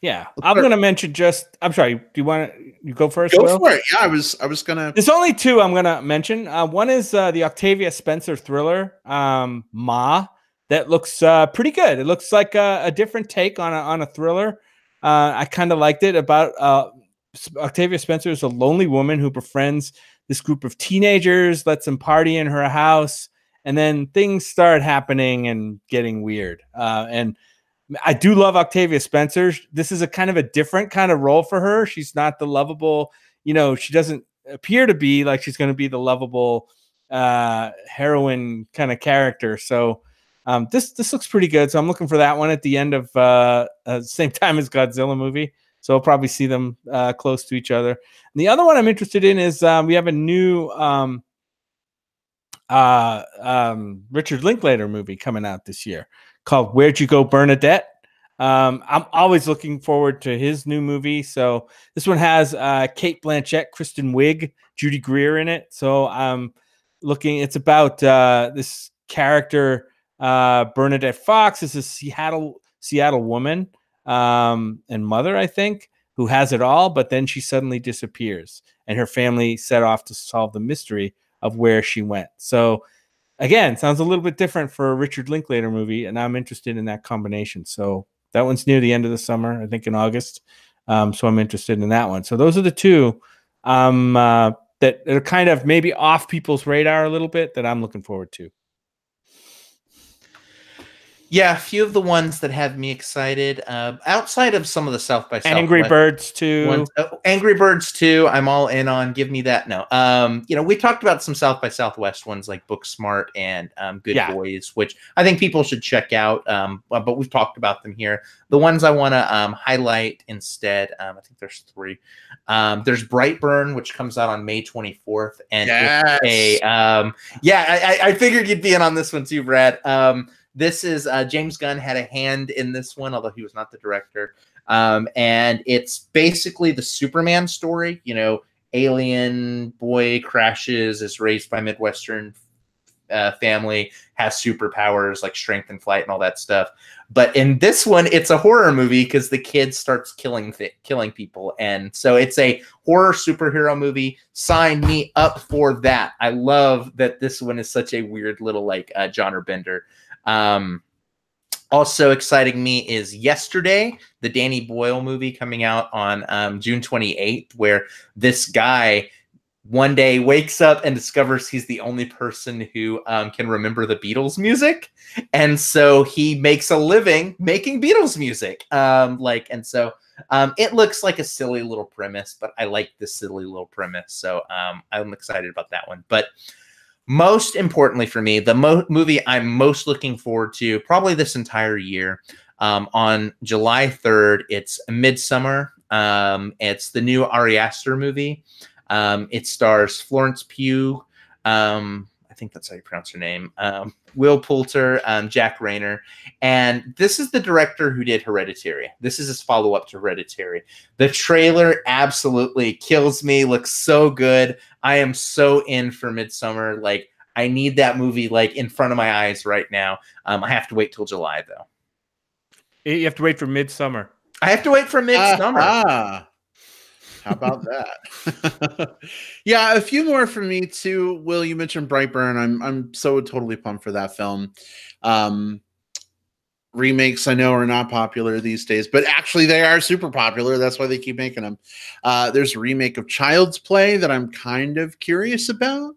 Yeah, I'm going to mention I'm sorry, do you want to go first? Go for it. Yeah, I was going to. There's only two I'm going to mention. One is the Octavia Spencer thriller, Ma, that looks pretty good. It looks like a different take on a thriller. I kind of liked it. About Octavia Spencer is a lonely woman who befriends this group of teenagers, lets them party in her house, and then things start happening and getting weird. And I do love Octavia Spencer. This is a kind of a different kind of role for her. She's not the lovable, you know, she doesn't appear to be like she's going to be the lovable heroine kind of character. So this looks pretty good. So I'm looking for that one at the end of same time as Godzilla movie. So I'll probably see them close to each other. And the other one I'm interested in is we have a new Richard Linklater movie coming out this year called Where'd You Go, Bernadette? I'm always looking forward to his new movie. So this one has Kate Blanchett, Kristen Wiig, Judy Greer in it. So I'm looking. It's about this character, Bernadette Fox, is a Seattle woman and mother, I think, who has it all, but then she suddenly disappears, and her family set off to solve the mystery of where she went. So again, sounds a little bit different for a Richard Linklater movie, and I'm interested in that combination. So that one's near the end of the summer, I think in August. So I'm interested in that one. So those are the two that are kind of maybe off people's radar a little bit that I'm looking forward to. Yeah, a few of the ones that have me excited, outside of some of the South by Southwest. Angry Birds 2. Angry Birds 2, I'm all in on. Give me that. No. We talked about some South by Southwest ones like Booksmart and Good Boys, which I think people should check out. But we've talked about them here. The ones I want to highlight instead, I think there's 3. There's Brightburn, which comes out on May 24th. And it's I figured you'd be in on this one too, Brad. This is James Gunn had a hand in this one, although he was not the director. And it's basically the Superman story. Alien boy crashes, is raised by Midwestern family, has superpowers like strength and flight and all that stuff. But in this one, it's a horror movie because the kid starts killing people. And so it's a horror superhero movie. Sign me up for that. I love that this one is such a weird little genre bender. Also exciting me is Yesterday, the Danny Boyle movie coming out on June 28th, where this guy one day wakes up and discovers he's the only person who can remember the Beatles music. And so he makes a living making Beatles music. It looks like a silly little premise, but I like this silly little premise. So I'm excited about that one. But most importantly for me, the movie I'm most looking forward to probably this entire year, on July 3rd, it's Midsummer. It's the new Ari Aster movie. It stars Florence Pugh. I think that's how you pronounce her name. Will Poulter, Jack Rayner. And this is the director who did Hereditary. This is his follow-up to Hereditary. The trailer absolutely kills me. Looks so good. I am so in for Midsummer. I need that movie in front of my eyes right now. I have to wait till July though. You have to wait for Midsummer. I have to wait for Midsummer. How about that? Yeah, a few more for me too. Will, you mentioned Brightburn. I'm so totally pumped for that film. Remakes I know are not popular these days, but actually they are super popular. That's why they keep making them. There's a remake of Child's Play that I'm kind of curious about.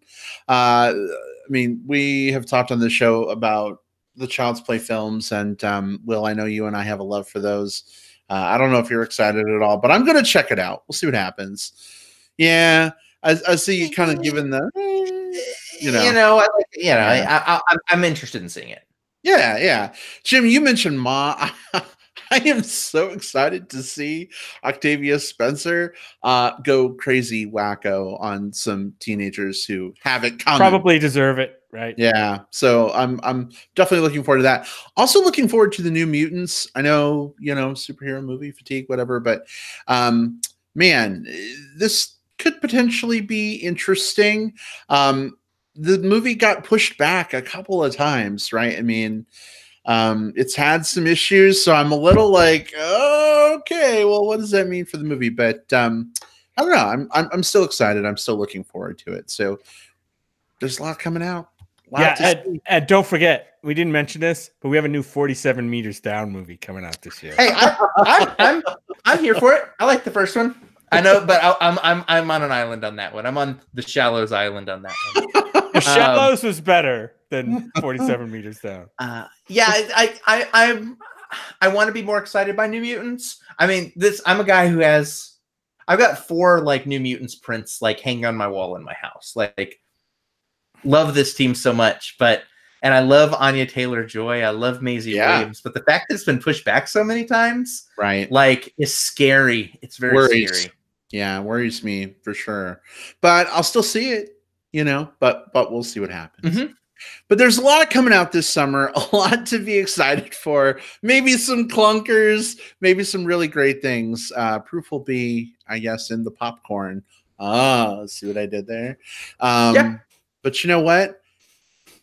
We have talked on the show about the Child's Play films, and Will, I know you and I have a love for those. I don't know if you're excited at all, but I'm going to check it out. We'll see what happens. Yeah, I see you kind of giving the, I'm interested in seeing it. Yeah. Jim, you mentioned Ma. I am so excited to see Octavia Spencer go crazy wacko on some teenagers who have it coming. Probably deserve it, right? Yeah. So I'm definitely looking forward to that. Also looking forward to the New Mutants. I know, superhero movie fatigue, whatever, but man, this could potentially be interesting. The movie got pushed back a couple of times, right? It's had some issues, so I'm a little like, oh, okay, well, what does that mean for the movie? But I don't know. I'm still excited. I'm still looking forward to it. So there's a lot coming out. And don't forget, we didn't mention this, but we have a new 47 Meters Down movie coming out this year. Hey, I'm here for it. I like the first one. I know, but I'm on an island on that one. I'm on the Shallows Island on that one. The Shallows was better than 47 Meters Down. I want to be more excited by New Mutants. I'm a guy who I've got 4 New Mutants prints hanging on my wall in my house. Love this team so much, and I love Anya Taylor-Joy. I love Maisie Williams, but the fact that it's been pushed back so many times, right, is scary. It's very scary. Yeah, worries me for sure. But I'll still see it, but we'll see what happens. Mm-hmm. But there's a lot coming out this summer, a lot to be excited for. Maybe some clunkers, maybe some really great things. Proof will be, I guess, in the popcorn. See what I did there? Yeah. But you know what?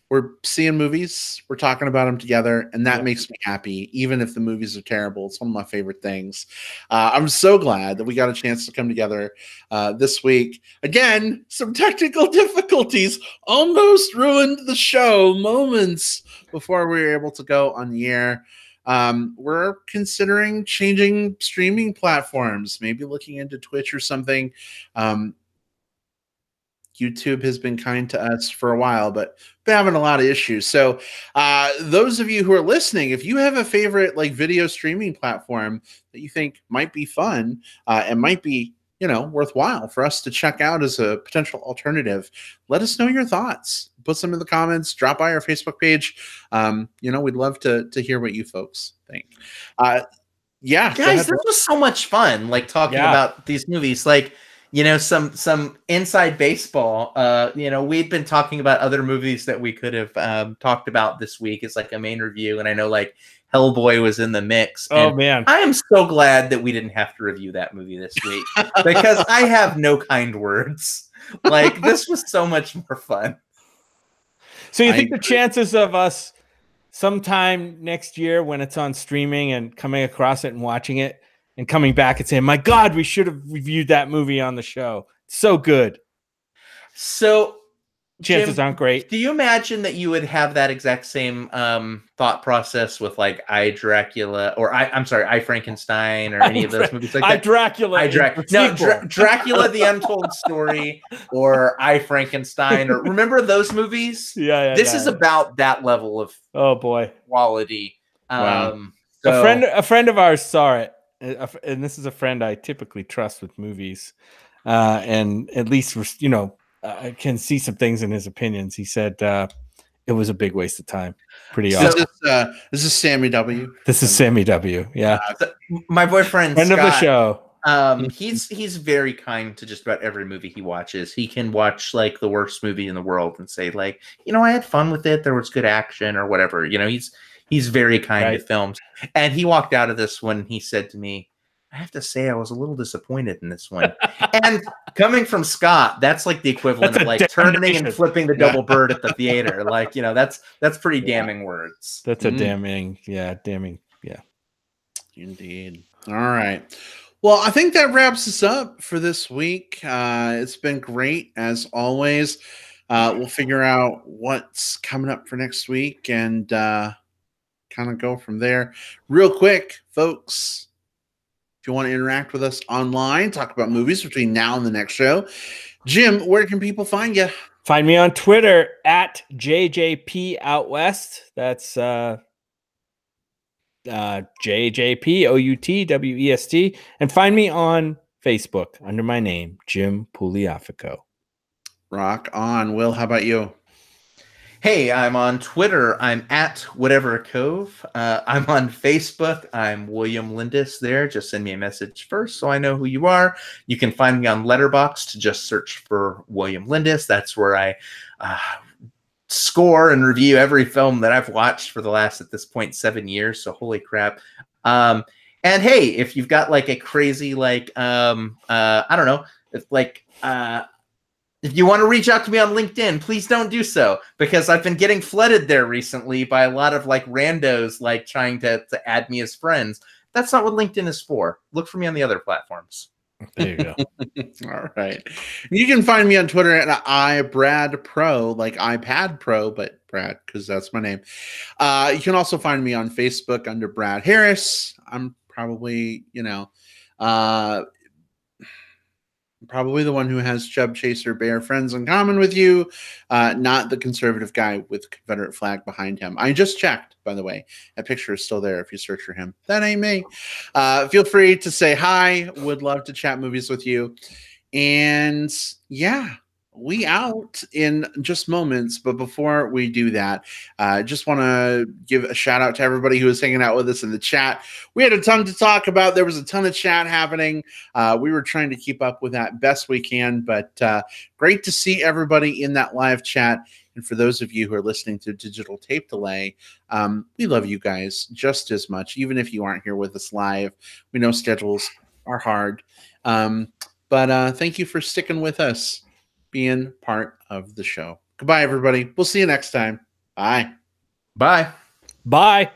We're seeing movies, we're talking about them together, and that Yep. makes me happy, even if the movies are terrible. It's one of my favorite things. I'm so glad that we got a chance to come together this week. Again, some technical difficulties almost ruined the show moments before we were able to go on the air. We're considering changing streaming platforms, maybe looking into Twitch or something. YouTube has been kind to us for a while, but been having a lot of issues. So those of you who are listening, if you have a favorite like video streaming platform that you think might be fun and might be, you know, worthwhile for us to check out as a potential alternative, let us know your thoughts. Put some in the comments, drop by our Facebook page. You know, we'd love to hear what you folks think. Yeah, Guys, this was so much fun, like talking about these movies. Like, you know, some inside baseball. You know, we've been talking about other movies that we could have talked about this week as like a main review, and I know like Hellboy was in the mix. Oh man, I am so glad that we didn't have to review that movie this week because I have no kind words. Like, this was so much more fun. So you think the chances of us sometime next year when it's on streaming and coming across it and watching it and coming back and saying, my God, we should have reviewed that movie on the show. It's so good. So chances Jim, aren't great. Do you imagine that you would have that exact same thought process with like I Dracula or I'm sorry, I Frankenstein or any of those movies like that? Dracula. Dracula the Untold Story or I Frankenstein or remember those movies? Yeah. This is about that level of quality. Wow. So, a friend of ours saw it. And this is a friend I typically trust with movies, and at least I can see some things in his opinions. He said it was a big waste of time. Pretty awesome. This is Sammy W. This is Sammy W. Yeah, my boyfriend, friend Scott, of the show. He's very kind to just about every movie he watches. He can watch like the worst movie in the world and say like, you know, I had fun with it. There was good action or whatever. You know, he's very kind to films. And he walked out of this when he said to me, I have to say I was a little disappointed in this one. And coming from Scott, that's like the equivalent of like turning and flipping the double bird at the theater. Like, you know, that's pretty damning words. That's a damning. Yeah. Indeed. All right. Well, I think that wraps us up for this week. It's been great as always. We'll figure out what's coming up for next week and kind of go from there. Real quick, folks, if you want to interact with us online, talk about movies between now and the next show. Jim, where can people find you? Find me on Twitter at JJP Out West. That's JJPOUTWEST. And find me on Facebook under my name, Jim Pugliafico. Rock on. Will, how about you? Hey, I'm on Twitter. I'm at Whatever Cove. I'm on Facebook. I'm William Lindis there. Just send me a message first so I know who you are. You can find me on Letterboxd. Just search for William Lindis. That's where I score and review every film that I've watched for the last, at this point, 7 years. So holy crap. And hey, if you've got like a crazy, like, I don't know, if you want to reach out to me on LinkedIn, please don't do so, because I've been getting flooded there recently by a lot of like randos like trying to add me as friends. That's not what LinkedIn is for. Look for me on the other platforms. There you go. All right. You can find me on Twitter at iBradPro, like iPad Pro, but Brad, because that's my name. You can also find me on Facebook under Brad Harris. I'm probably, probably the one who has Chub Chaser Bear friends in common with you, not the conservative guy with Confederate flag behind him. I just checked, by the way. That picture is still there if you search for him. That ain't me. Feel free to say hi. Would love to chat movies with you. And yeah, we out in just moments. But before we do that, I just want to give a shout out to everybody who was hanging out with us in the chat. We had a ton to talk about. There was a ton of chat happening. We were trying to keep up with that best we can, but great to see everybody in that live chat. And for those of you who are listening to digital tape delay, we love you guys just as much, even if you aren't here with us live. We know schedules are hard. But thank you for sticking with us, being part of the show. Goodbye, everybody. We'll see you next time. Bye. Bye. Bye.